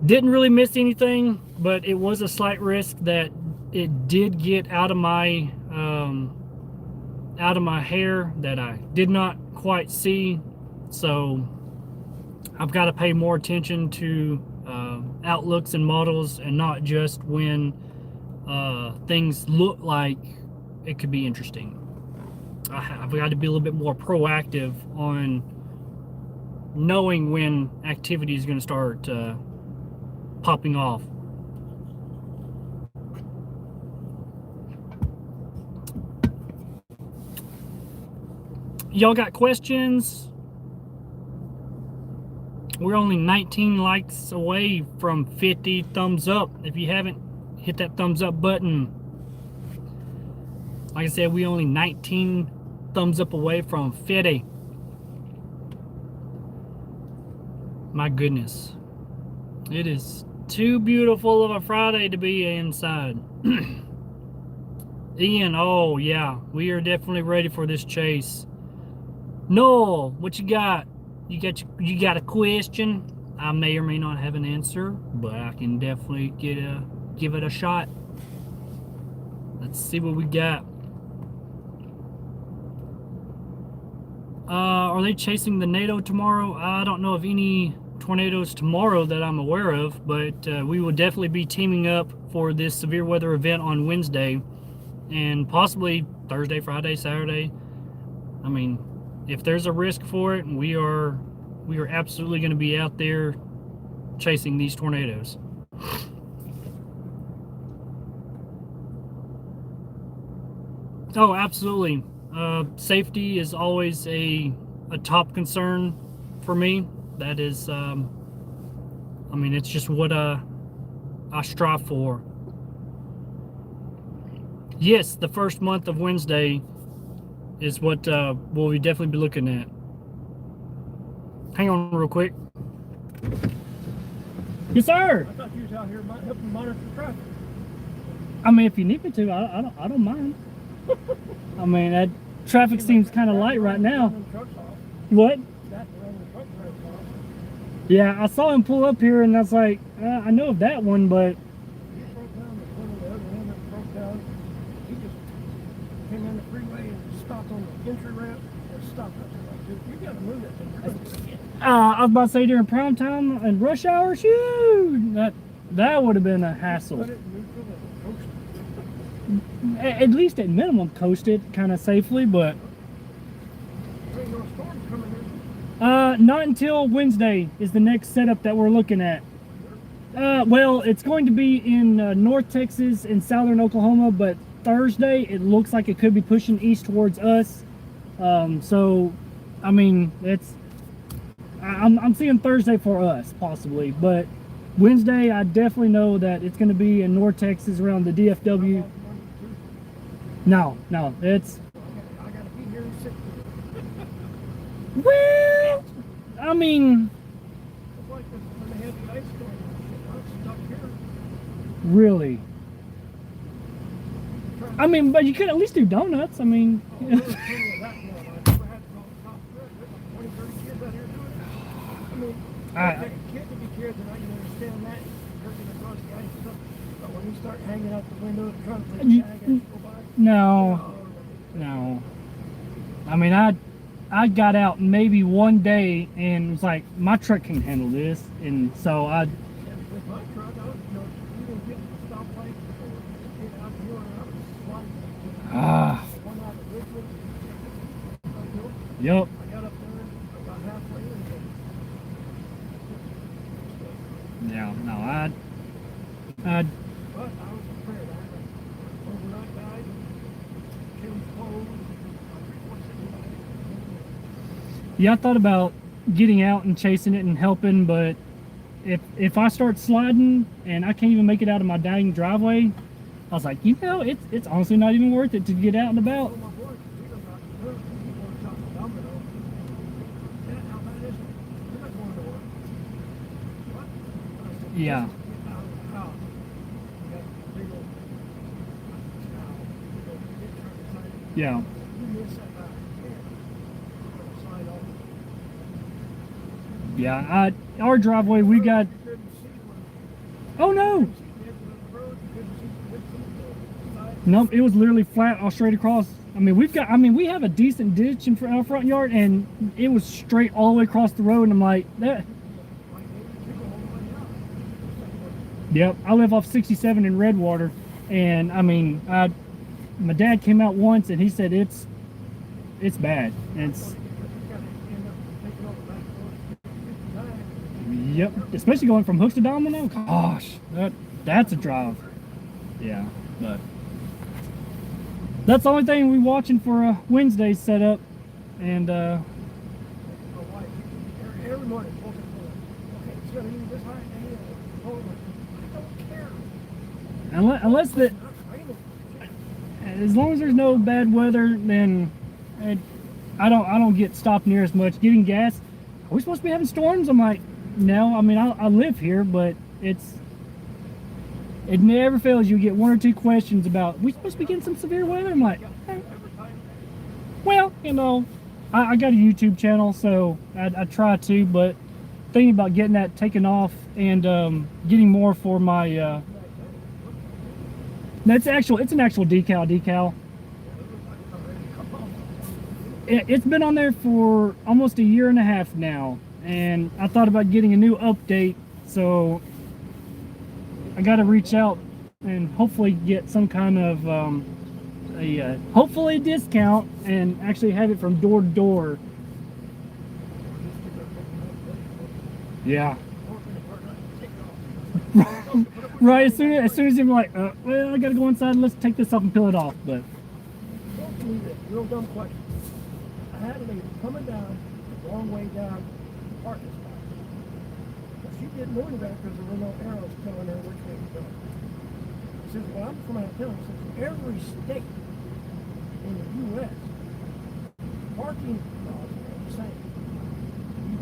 didn't really miss anything, but it was a slight risk that it did get out of my hair that I did not quite see. So I've got to pay more attention to outlooks and models, and not just when things look like it could be interesting. I've got to be a little bit more proactive on knowing when activity is going to start popping off. Y'all got questions? We're only 19 likes away from 50 thumbs up. If you haven't hit that thumbs up button, like I said, we only 19 thumbs up away from 50. My goodness, it is too beautiful of a Friday to be inside. Ian, oh yeah, we are definitely ready for this chase. Noel, what you got? You got a question? I may or may not have an answer, but I can definitely give it a shot. Let's see what we got. Are they chasing the NATO tomorrow? I don't know of any tornadoes tomorrow that I'm aware of, but we will definitely be teaming up for this severe weather event on Wednesday, and possibly Thursday, Friday, Saturday. I mean, if there's a risk for it, we are absolutely going to be out there chasing these tornadoes. Oh, absolutely. Safety is always a top concern for me. That is, I mean, it's just what I strive for. Yes, the first month of Wednesday is what we'll definitely be looking at. Hang on real quick. Yes, sir. I thought you was out here helping monitor traffic. I mean, if you need me to, I don't mind. I mean, that traffic seems kind of light right now. What? Yeah, I saw him pull up here, and I was like, I know of that one, but. He just came in the freeway and stopped on the entry ramp and stopped us. Dude, you gotta move that thing. I was about to say during prime time and rush hour, shoot, that would have been a hassle. Put it in neutral and coast. At least at minimum, coast it kind of safely, but. There ain't no storms coming in. Not until Wednesday is the next setup that we're looking at. Well, it's going to be in North Texas and southern Oklahoma, but Thursday, it looks like it could be pushing east towards us. So, I mean, I'm seeing Thursday for us possibly, but Wednesday I definitely know that it's going to be in North Texas around the DFW. No, it's I gotta be here in 6. well, I mean, It's like when they had the ice storm, I'm stuck here. really. I mean, but you could at least do donuts. I mean, Oh, there was plenty of that going on. I never had to go top through it. There's like 20, 30 kids out here doing it. I mean, okay, kids to be kids, and I can understand that, jerking across the ice and stuff. But when you start hanging out the window and trying to play tag as you go by, no. I mean, I got out maybe one day and was like, my truck can handle this, and so I. and with my truck, I was, you didn't get to the stoplight or get out here, and I was sliding. Ah. One out of Richmond. Yep. I got up there, I got halfway, and Yeah. No. I. but I was prepared. I had an overnight guide, changed clothes, Yeah, I thought about getting out and chasing it and helping, but if I start sliding and I can't even make it out of my dang driveway, I was like, it's honestly not even worth it to get out and about. my boys, we don't got to work. We want to talk to domino. Yeah, how bad is it? You're not going to work. What? I said, Yeah. "Just get out of the house." We got a big old cow, big old ditch right beside it. Yeah. You miss that back. Yeah. Slide off. Yeah. Our driveway, we got. You couldn't see when Oh no. you see the edge of the road. You couldn't see the side. Nope. It was literally flat all straight across. I mean, we have a decent ditch in our front yard, and it was straight all the way across the road. And I'm like, that. Yep, I live off 67 in Redwater, and I mean, my dad came out once and he said it's bad. It's yep, especially going from Hooks to Domino. Gosh, that's a drive. Yeah, but that's the only thing we're watching for a Wednesday setup, and Every morning, okay, it's gonna be this high, and I don't care. unless that, as long as there's no bad weather, then I don't get stopped near as much. Getting gas, are we supposed to be having storms? I'm like, no. I mean, I live here, but it never fails. You get one or two questions about, we supposed to be getting some severe weather? I'm like, well, I got a YouTube channel, so I try to, but thinking about getting that taken off and getting more for my it's an actual decal. It's been on there for almost a year and a half now, and I thought about getting a new update, so I got to reach out and hopefully get some kind of hopefully a discount and actually have it from door to door. Yeah. Right, as soon as you're like, well, I gotta go inside, let's take this off and peel it off. But real dumb question. I had a lady coming down the wrong way down the parking spot. But she didn't know any better because there were no arrows telling her which way to go. She says, well, I'm from out of town. She says, every state in the U.S. parking laws are the same. You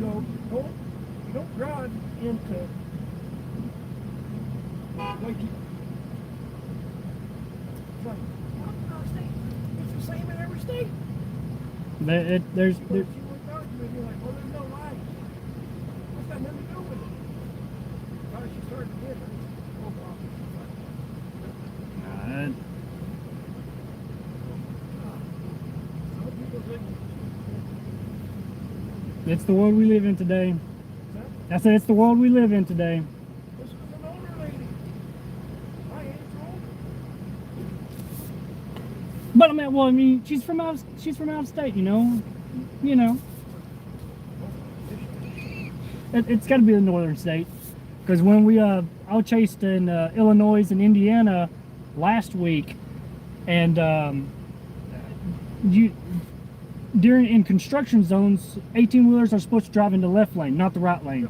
don't drive into way too. It's like, what in our state? It's the same in every state. there's But she would argue with you like, well, there's no lights. What's got nothing to do with it? Well, she started to get her. Oh, God. Some people think, it's the world we live in today. I said it's the world we live in today. this is an older lady. My age older. But I mean, she's from out of state, It's got to be the northern state, because when I was chased in Illinois and Indiana last week, And you in construction zones, 18-wheelers are supposed to drive in the left lane, not the right lane.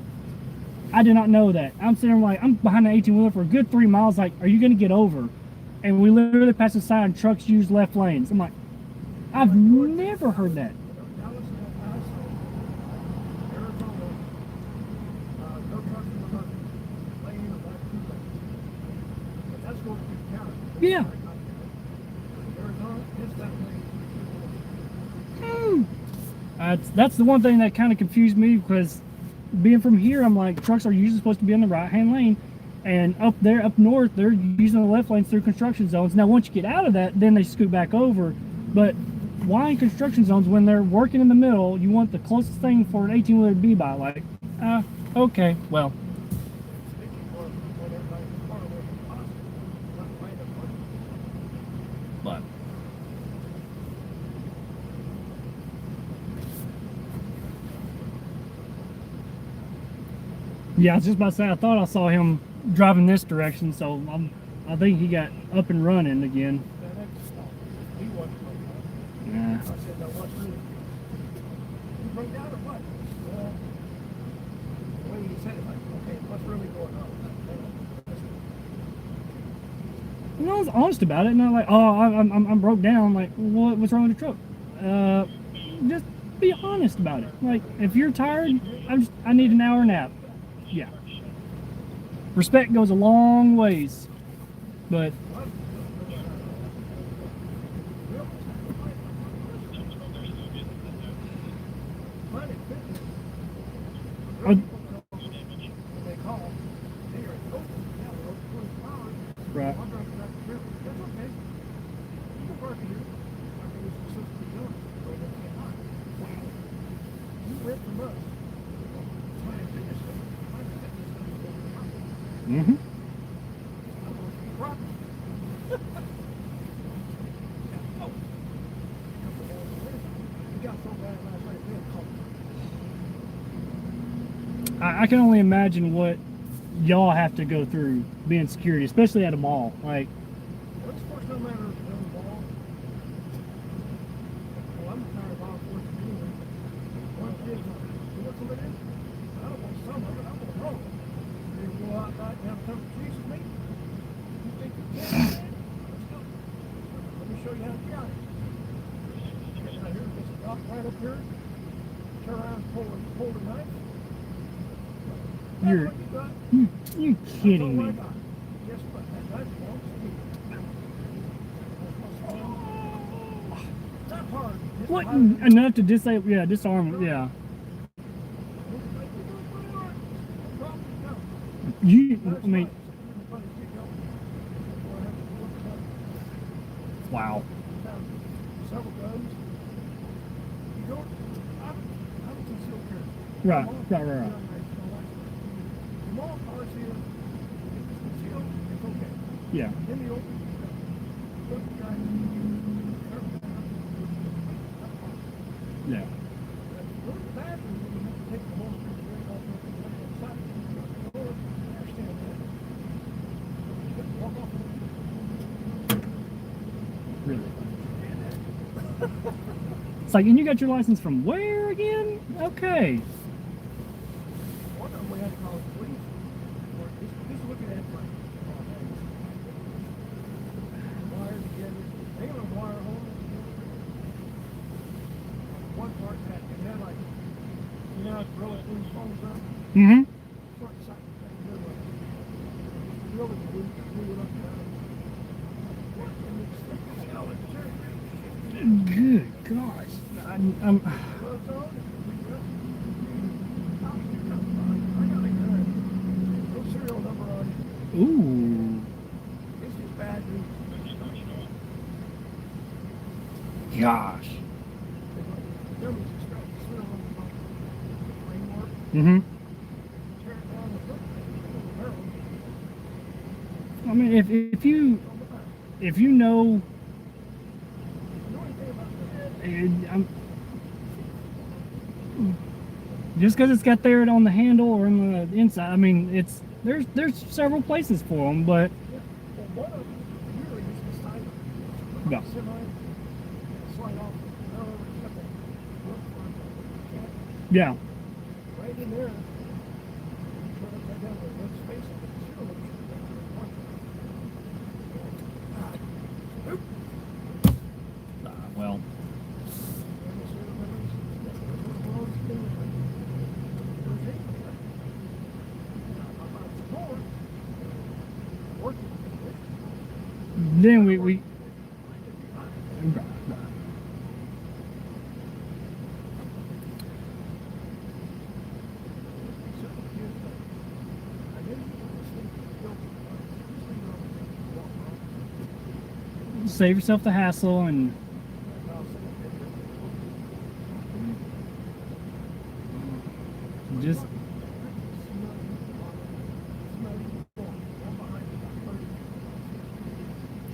I did not know that. I'm sitting there like, I'm behind an 18-wheeler for a good 3 miles. Like, are you going to get over? And we literally passed a sign, trucks use left lanes. I'm like, I've never heard that. Yeah. That's the one thing that kind of confused me, because being from here, I'm like, trucks are usually supposed to be in the right-hand lane, and up there, up north, they're using the left lanes through construction zones. Now, once you get out of that, then they scoot back over. But why in construction zones, when they're working in the middle, you want the closest thing for an 18-wheeler to be by? Like, okay, well. But yeah, I was just about to say, I thought I saw him driving this direction, so I think he got up and running again. Yeah. I said, now what's really? You broke down or what? Well, the way he said it, like, okay, what's really going on? I was honest about it, and I'm like, oh, I'm broke down. Like, what's wrong with the truck? Just be honest about it. Like, if you're tired, I need an hour nap. Yeah. Respect goes a long ways, but. Right. Mm-hmm. I can only imagine what y'all have to go through being security, especially at a mall. Like, you kidding me? What enough to disable? Yeah, disarm. Yeah. I mean, wow. Right. Yeah. Yeah. Really? It's like, and you got your license from where again? Okay. Mm-hmm. Good gosh. I'm ooh. Gosh. Mm-hmm. I mean, if you know, just because it's got there on the handle or on the inside, I mean, there's several places for them, but Yeah. Semi, slide off. Yeah. Right in there. Turn upside down there. Let's face it. Zero Well. Then we save yourself the hassle and just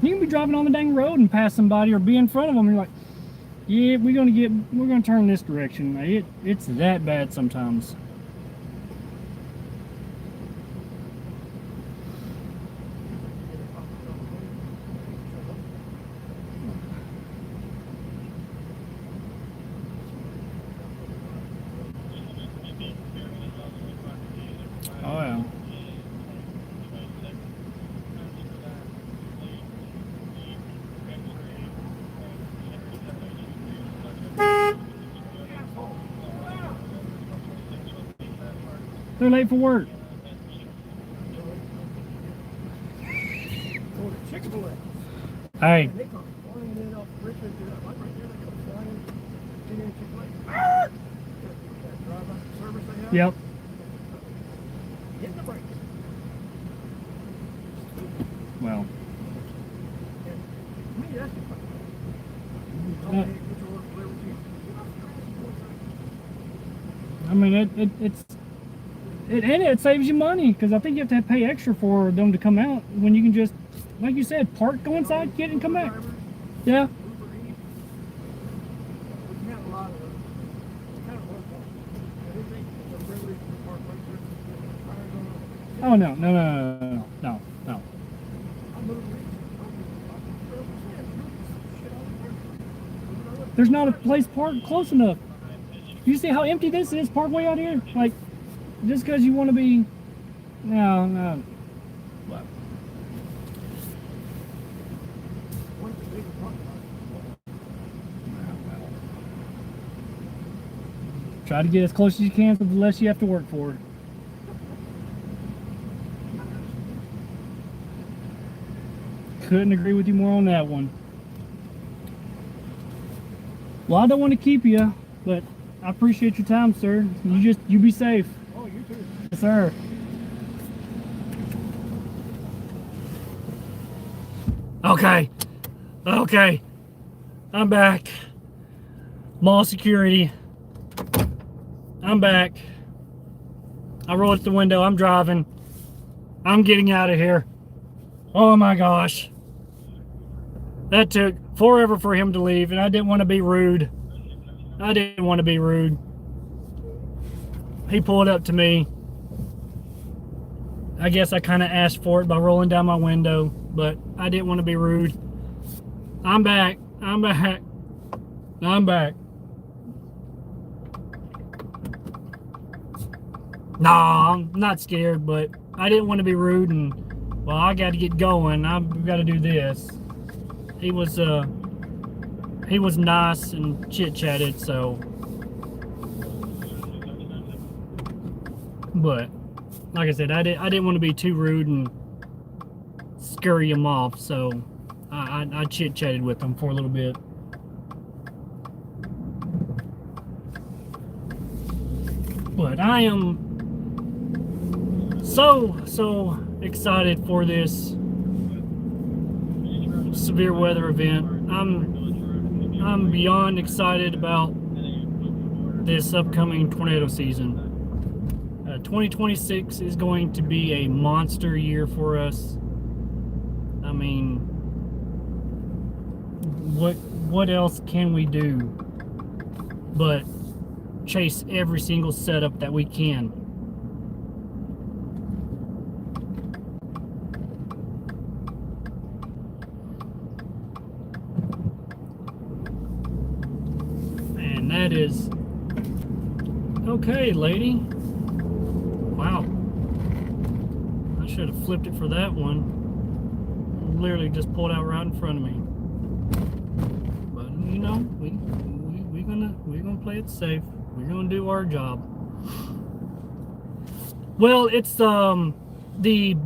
you can be driving on the dang road and pass somebody or be in front of them and you're like, yeah, we're gonna turn this direction. It's that bad sometimes. Oh yeah. They're late for work. Chick-fil-A. Hey. They come flying in off the bridge. They do that. Like right there, they come flying in Chick-fil-A. That drive-up service they have. Yep. Hit the brakes. Well. To me, that's the I mean, it saves you money because I think you have to pay extra for them to come out when you can just, like you said, park, go inside, get and come back. Yeah. Oh no. There's not a place parked close enough. You see how empty this is, parkway out here? Like, just because you want to be, no. Try to get as close as you can, so the less you have to work for. Couldn't agree with you more on that one. Well, I don't want to keep you, but I appreciate your time, sir. You be safe. Oh, you too. Yes, sir. Okay. I'm back. Mall security. I'm back. I rolled up the window. I'm driving. I'm getting out of here. Oh my gosh. That took forever for him to leave, and I didn't want to be rude. He pulled up to me. I guess I kind of asked for it by rolling down my window, but I didn't want to be rude. I'm back. Nah, I'm not scared, but I didn't want to be rude, and well, I got to get going. I've got to do this. He was nice and chit-chatted, so. But like I said, I didn't want to be too rude and scurry him off, so I chit-chatted with him for a little bit. But I am so excited for this severe weather event. I'm beyond excited about this upcoming tornado season. 2026 is going to be a monster year for us. I mean, what else can we do but chase every single setup that we can? And that is... Okay, lady. Wow. I should have flipped it for that one. Literally just pulled out right in front of me. But you know, we're gonna play it safe. We're gonna do our job. Well, it's the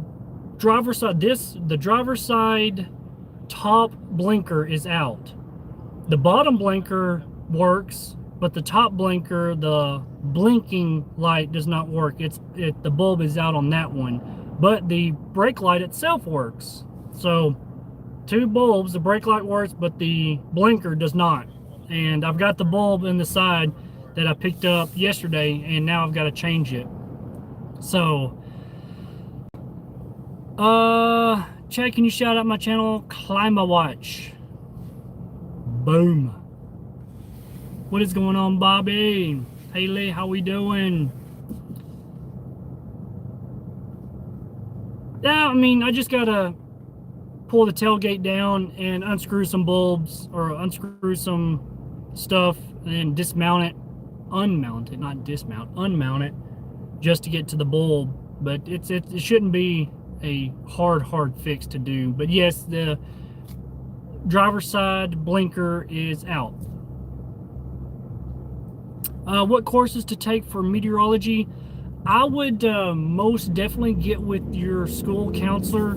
driver's side. The driver's side top blinker is out. The bottom blinker works, but the top blinker, the blinking light, does not work. The bulb is out on that one, but the brake light itself works. So 2 bulbs, the brake light works, but the blinker does not. And I've got the bulb in the side that I picked up yesterday, and now I've got to change it. So Chad, can you shout out my channel? Climb a Watch. Boom. What is going on, Bobby? Hey Lee, how we doing? Yeah, I mean, I just gotta pull the tailgate down and unscrew some bulbs, or unscrew some stuff, and then dismount it, unmount it, not dismount, unmount it, just to get to the bulb. But it shouldn't be a hard fix to do. But yes, the driver's side blinker is out. What courses to take for meteorology? I would most definitely get with your school counselor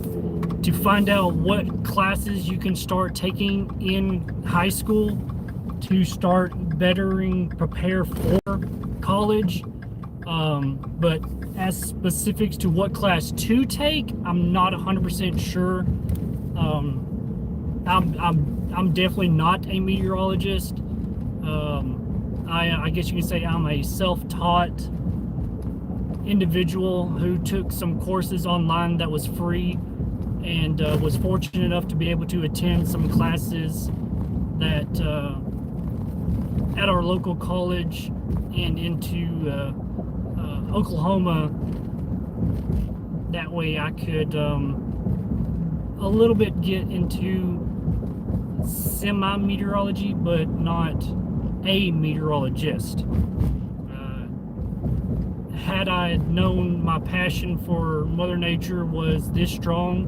to find out what classes you can start taking in high school to start prepare for college. But as specifics to what class to take, I'm not 100% sure. I'm definitely not a meteorologist. I guess you can say I'm a self-taught individual who took some courses online that was free, and was fortunate enough to be able to attend some classes that at our local college and into Oklahoma. That way I could a little bit get into semi-meteorology, but not a meteorologist. Had I known my passion for Mother Nature was this strong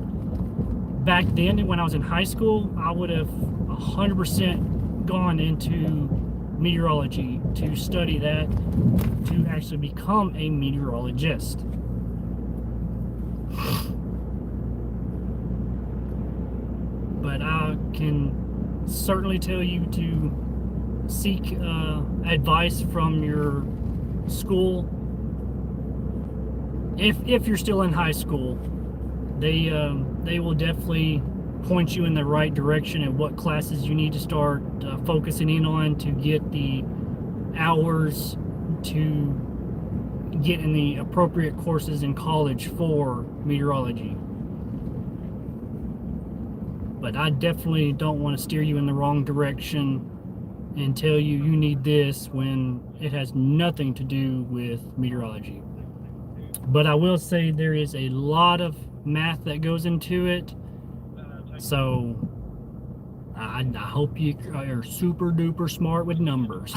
back then when I was in high school, I would have 100% gone into meteorology to study that, to actually become a meteorologist. But I can certainly tell you to seek advice from your school. If you're still in high school, they will definitely point you in the right direction and what classes you need to start focusing in on to get the hours to get in the appropriate courses in college for meteorology. But I definitely don't want to steer you in the wrong direction and tell you you need this when it has nothing to do with meteorology. But I will say there is a lot of math that goes into it. So I hope you are super duper smart with numbers.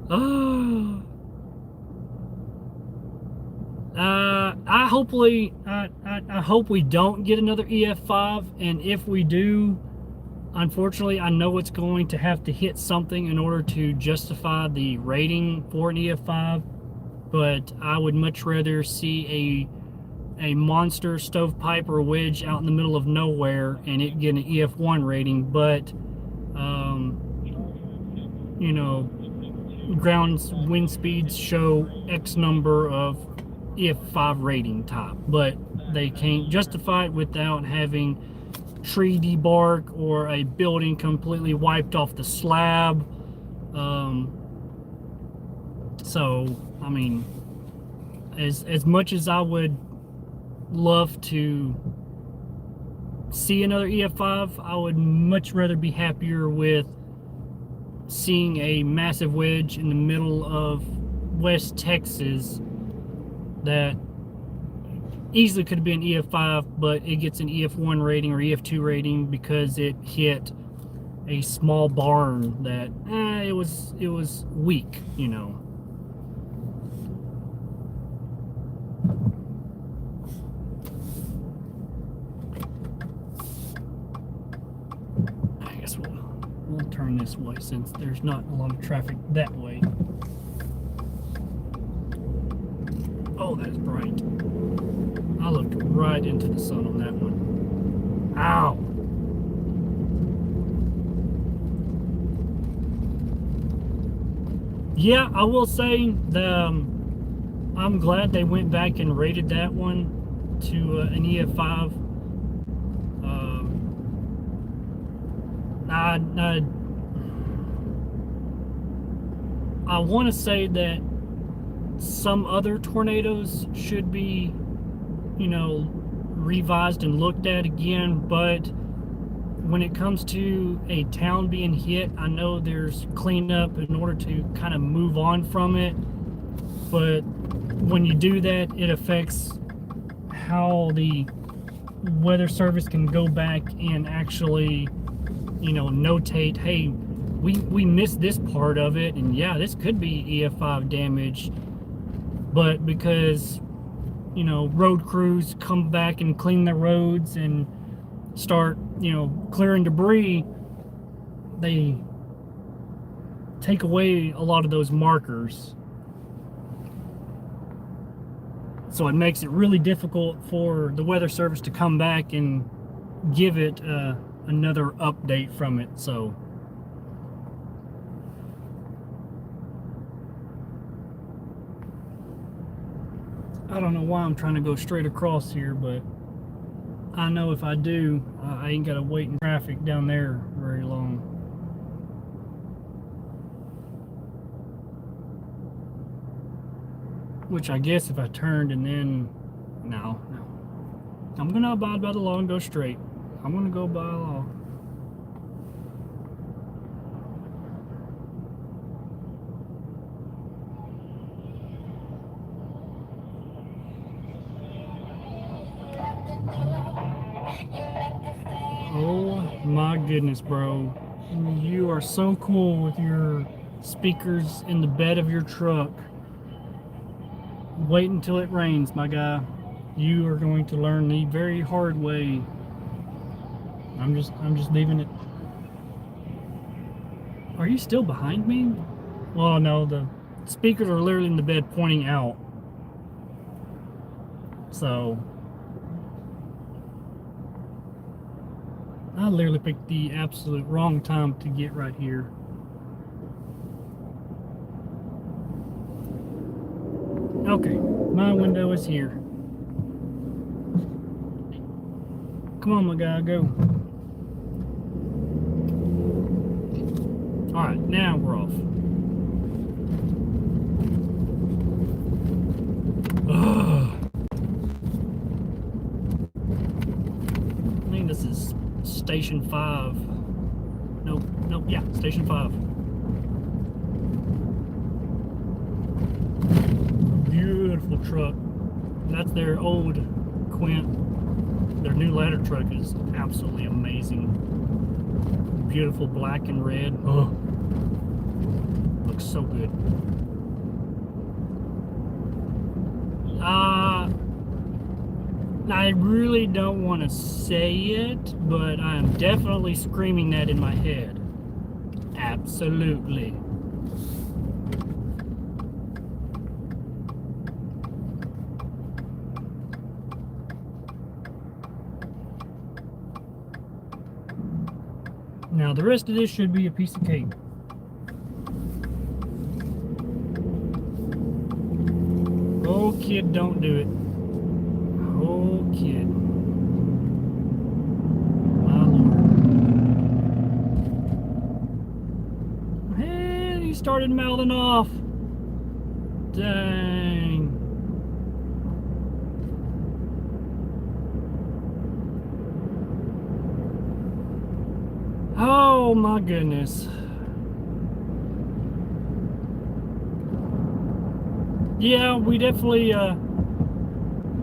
Oh. I hope we don't get another EF5, and if we do, unfortunately, I know it's going to have to hit something in order to justify the rating for an EF5. But I would much rather see a monster stovepipe or a wedge out in the middle of nowhere and it get an EF1 rating, but you know, ground wind speeds show X number of EF5 rating type, but they can't justify it without having tree debark or a building completely wiped off the slab. So I mean, as much as I would love to see another EF5, I would much rather be happier with seeing a massive wedge in the middle of West Texas that easily could be an EF5, but it gets an EF1 rating or EF2 rating because it hit a small barn that it was weak, you know. I guess we'll turn this way since there's not a lot of traffic that way. Oh, that's bright. I looked right into the sun on that one. Ow! Yeah, I will say I'm glad they went back and rated that one to an EF5. I want to say that some other tornadoes should be, you know, revised and looked at again, but when it comes to a town being hit, I know there's cleanup in order to kind of move on from it, but when you do that, it affects how the weather service can go back and actually, you know, notate, hey, we missed this part of it, and yeah, this could be EF5 damage, but because, you know, road crews come back and clean the roads and start, you know, clearing debris, they take away a lot of those markers. So it makes it really difficult for the weather service to come back and give it another update from it. So I don't know why I'm trying to go straight across here, but I know if I do, I ain't got to wait in traffic down there very long. Which I guess if I turned and then, no. I'm going to abide by the law and go straight. I'm going to go by the law. Oh my goodness, bro. You are so cool with your speakers in the bed of your truck. Wait until it rains, my guy. You are going to learn the very hard way. I'm just leaving it. Are you still behind me? Well, no, the speakers are literally in the bed pointing out. So I literally picked the absolute wrong time to get right here. Okay, my window is here. Come on, my guy, go. Alright, now we're off. Ugh. I think this is Station 5. Nope, yeah, Station 5. Beautiful truck. That's their old Quint. Their new ladder truck is absolutely amazing. Beautiful black and red. Oh, looks so good. I really don't want to say it, but I'm definitely screaming that in my head. Absolutely. Now the rest of this should be a piece of cake. Oh, kid, don't do it. Oh, kid. My Lord. And he started mouthing off. Dang. Oh, my goodness. Yeah, we definitely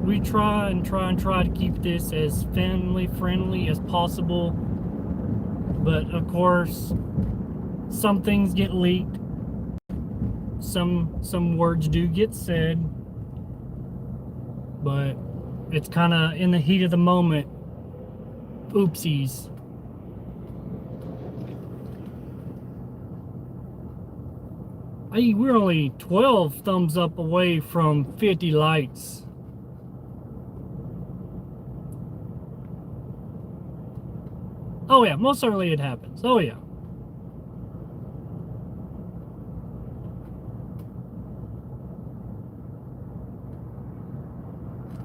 we try to keep this as family friendly as possible. But of course, some things get leaked. Some words do get said, but it's kind of in the heat of the moment. Oopsies. Hey, we're only 12 thumbs up away from 50 likes. Oh yeah, most certainly it happens. Oh yeah.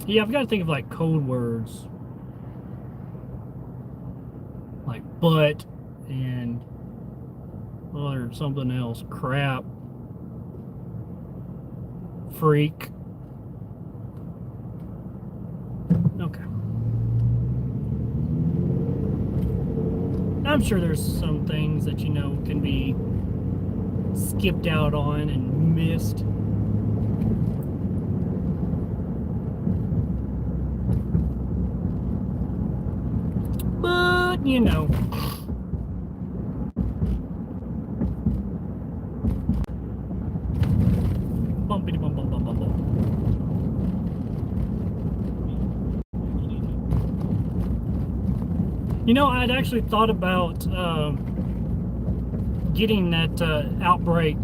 Yeah, I've got to think of like code words. Like butt and or something else. Crap. Freak. Okay. I'm sure there's some things that you know can be skipped out on and missed. But, you know. Bumpity bum bum bum bum bum. You know, I'd actually thought about getting that Outbreak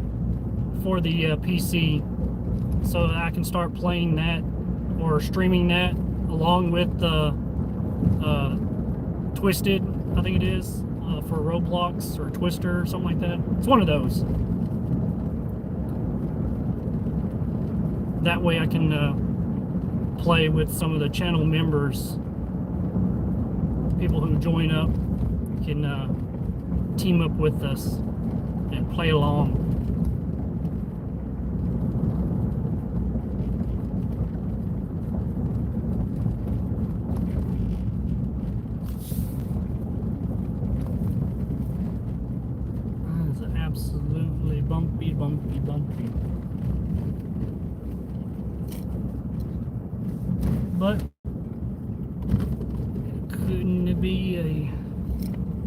for the PC so that I can start playing that or streaming that along with the Twisted, I think it is, for Roblox or Twister or something like that. It's one of those. That way I can play with some of the channel members. People who join up can team up with us and play along. It's absolutely bumpy, bumpy, bumpy. But couldn't it be a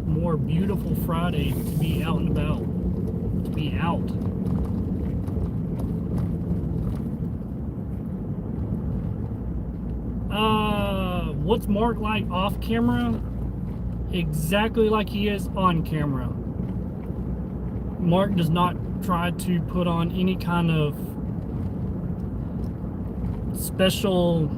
more beautiful Friday to be out and about, to be out? What's Mark like off camera? Exactly like he is on camera. Mark does not try to put on any kind of special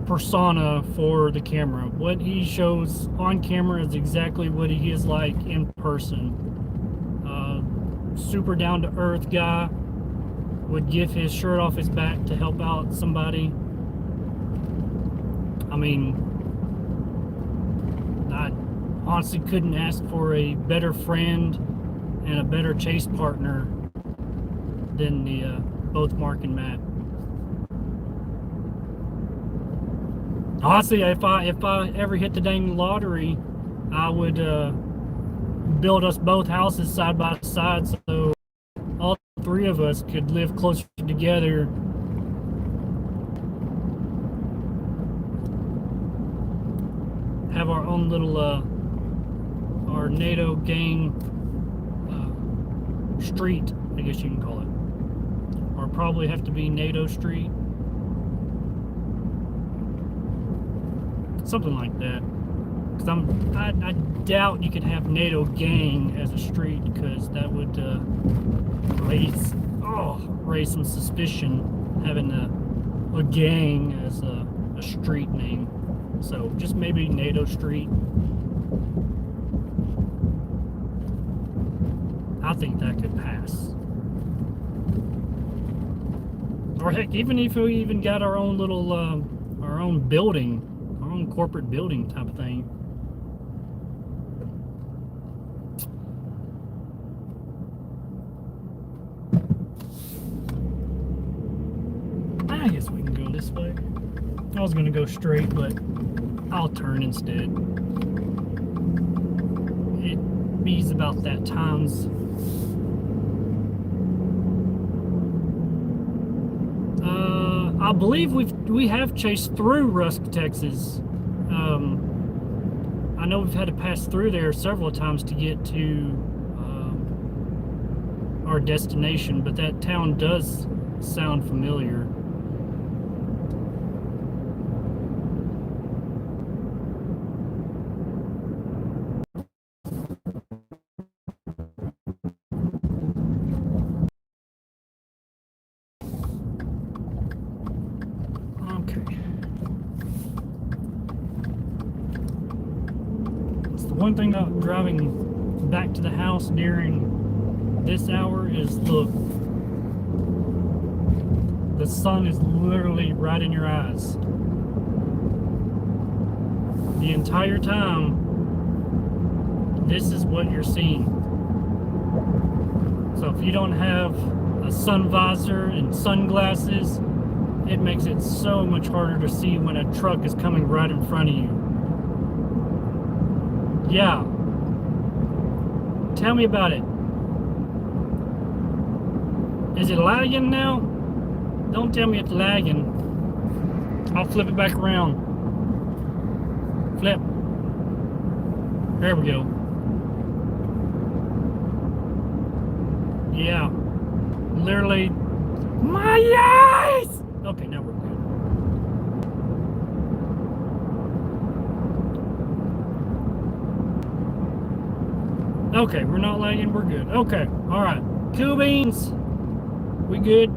persona for the camera. What he shows on camera is exactly what he is like in person. Super down to earth guy, would give his shirt off his back to help out somebody. I mean, I honestly couldn't ask for a better friend and a better chase partner than the both Mark and Matt. Honestly, if I ever hit the dang lottery, I would build us both houses side by side so all three of us could live closer together. Have our own little our NATO gang street, I guess you can call it, or probably have to be NATO Street. Something like that, because I doubt you could have NATO gang as a street, because that would raise some suspicion having a gang as a street name. So just maybe NATO Street. I think that could pass. Or heck, even if we even got our own little our own building, our own corporate building type of thing. I guess we can go this way. I was gonna go straight, but I'll turn instead. It bees about that times. I believe we have chased through Rusk, Texas. I know we've had to pass through there several times to get to our destination, but that town does sound familiar. Okay. It's the one thing about driving back to the house during this hour is, look, the sun is literally right in your eyes. The entire time, this is what you're seeing. So if you don't have a sun visor and sunglasses, it makes it so much harder to see when a truck is coming right in front of you. Yeah. Tell me about it. Is it lagging now? Don't tell me it's lagging. I'll flip it back around. Flip. There we go. Yeah. Literally. My eyes! Okay, now we're good. Okay, we're not lagging, we're good. Okay, alright. Cool beans. We good?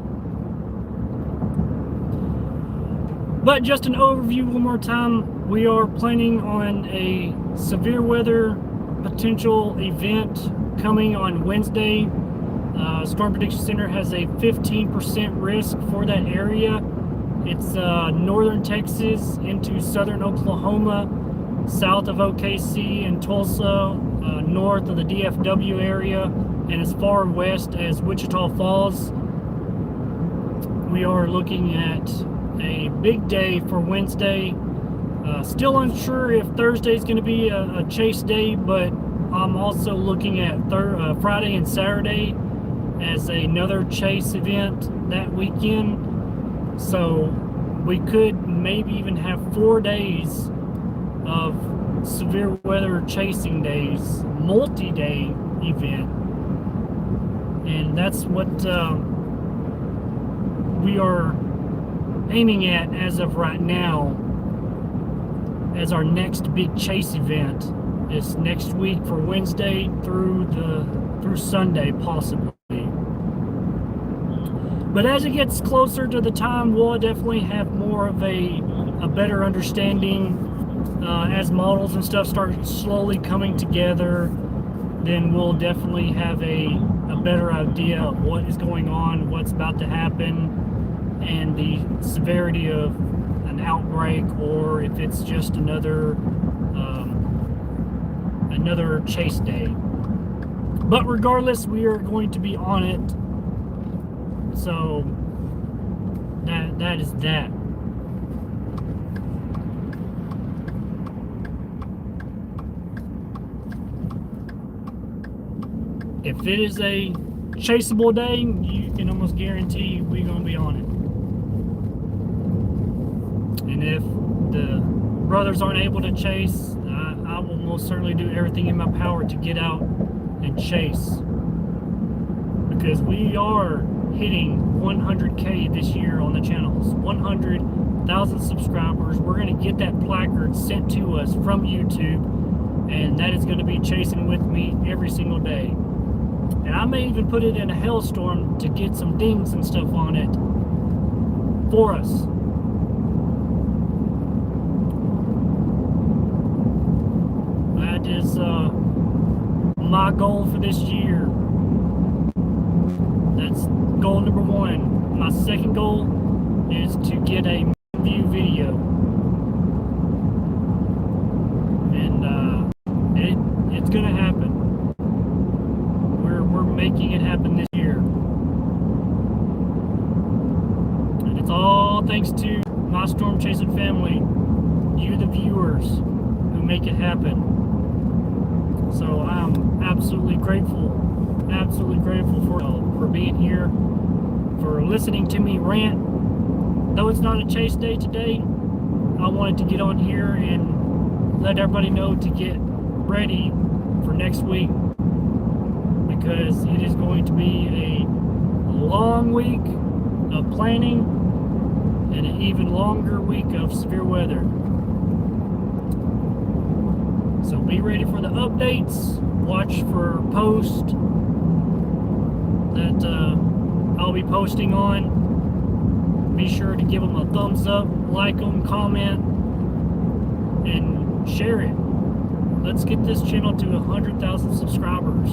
But just an overview one more time. We are planning on a severe weather potential event coming on Wednesday. Storm Prediction Center has a 15% risk for that area. It's northern Texas into southern Oklahoma, south of OKC and Tulsa, north of the DFW area, and as far west as Wichita Falls. We are looking at a big day for Wednesday. Still unsure if Thursday is going to be a chase day, but I'm also looking at Friday and Saturday as another chase event that weekend. So we could maybe even have 4 days of severe weather chasing days, multi-day event. And that's what we are aiming at as of right now as our next big chase event. Is next week for Wednesday through Sunday possibly. But as it gets closer to the time, we'll definitely have more of a better understanding as models and stuff start slowly coming together. Then we'll definitely have a better idea of what is going on, what's about to happen, and the severity of an outbreak, or if it's just another chase day. But regardless, we are going to be on it. So that is that. If it is a chaseable day, you can almost guarantee we're going to be on it. And if the brothers aren't able to chase, I will most certainly do everything in my power to get out and chase. Because we are hitting 100K this year on the channels. 100,000 subscribers. We're going to get that placard sent to us from YouTube. And that is going to be chasing with me every single day. And I may even put it in a hailstorm to get some dings and stuff on it for us. That is my goal for this year. That's goal number one. My second goal is to get a view video. And it's going to happen. We're making it happen this year. And it's all thanks to my storm chasing family, you the viewers who make it happen. So I'm absolutely grateful for being here, for listening to me rant. Though it's not a chase day today, I wanted to get on here and let everybody know to get ready for next week, because it is going to be a long week of planning and an even longer week of severe weather. So be ready for the updates. Watch for posts that I'll be posting on. Be sure to give them a thumbs up, like them, comment, and share it. Let's get this channel to 100,000 subscribers.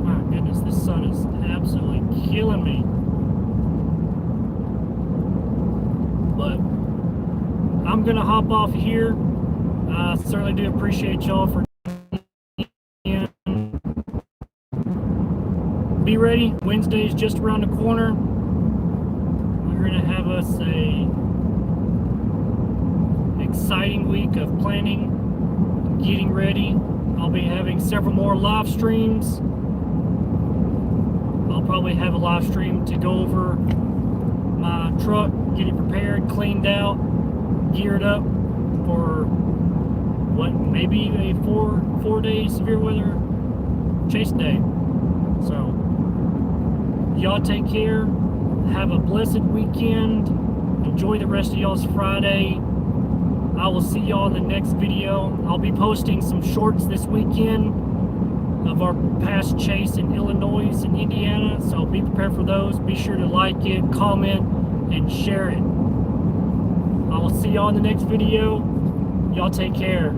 My goodness, this sun is absolutely killing me. But I'm gonna hop off here. I certainly do appreciate y'all for tuning in. Be ready. Wednesday's just around the corner. We're gonna have us a exciting week of planning, getting ready. I'll be having several more live streams. I'll probably have a live stream to go over my truck, get it prepared, cleaned out, geared up for what, maybe a four-day severe weather chase day. So y'all take care, have a blessed weekend, enjoy the rest of y'all's Friday. I will see y'all in the next video. I'll be posting some shorts this weekend of our past chase in Illinois and Indiana, so be prepared for those. Be sure to like it, comment, and share it. I will see y'all in the next video. Y'all take care.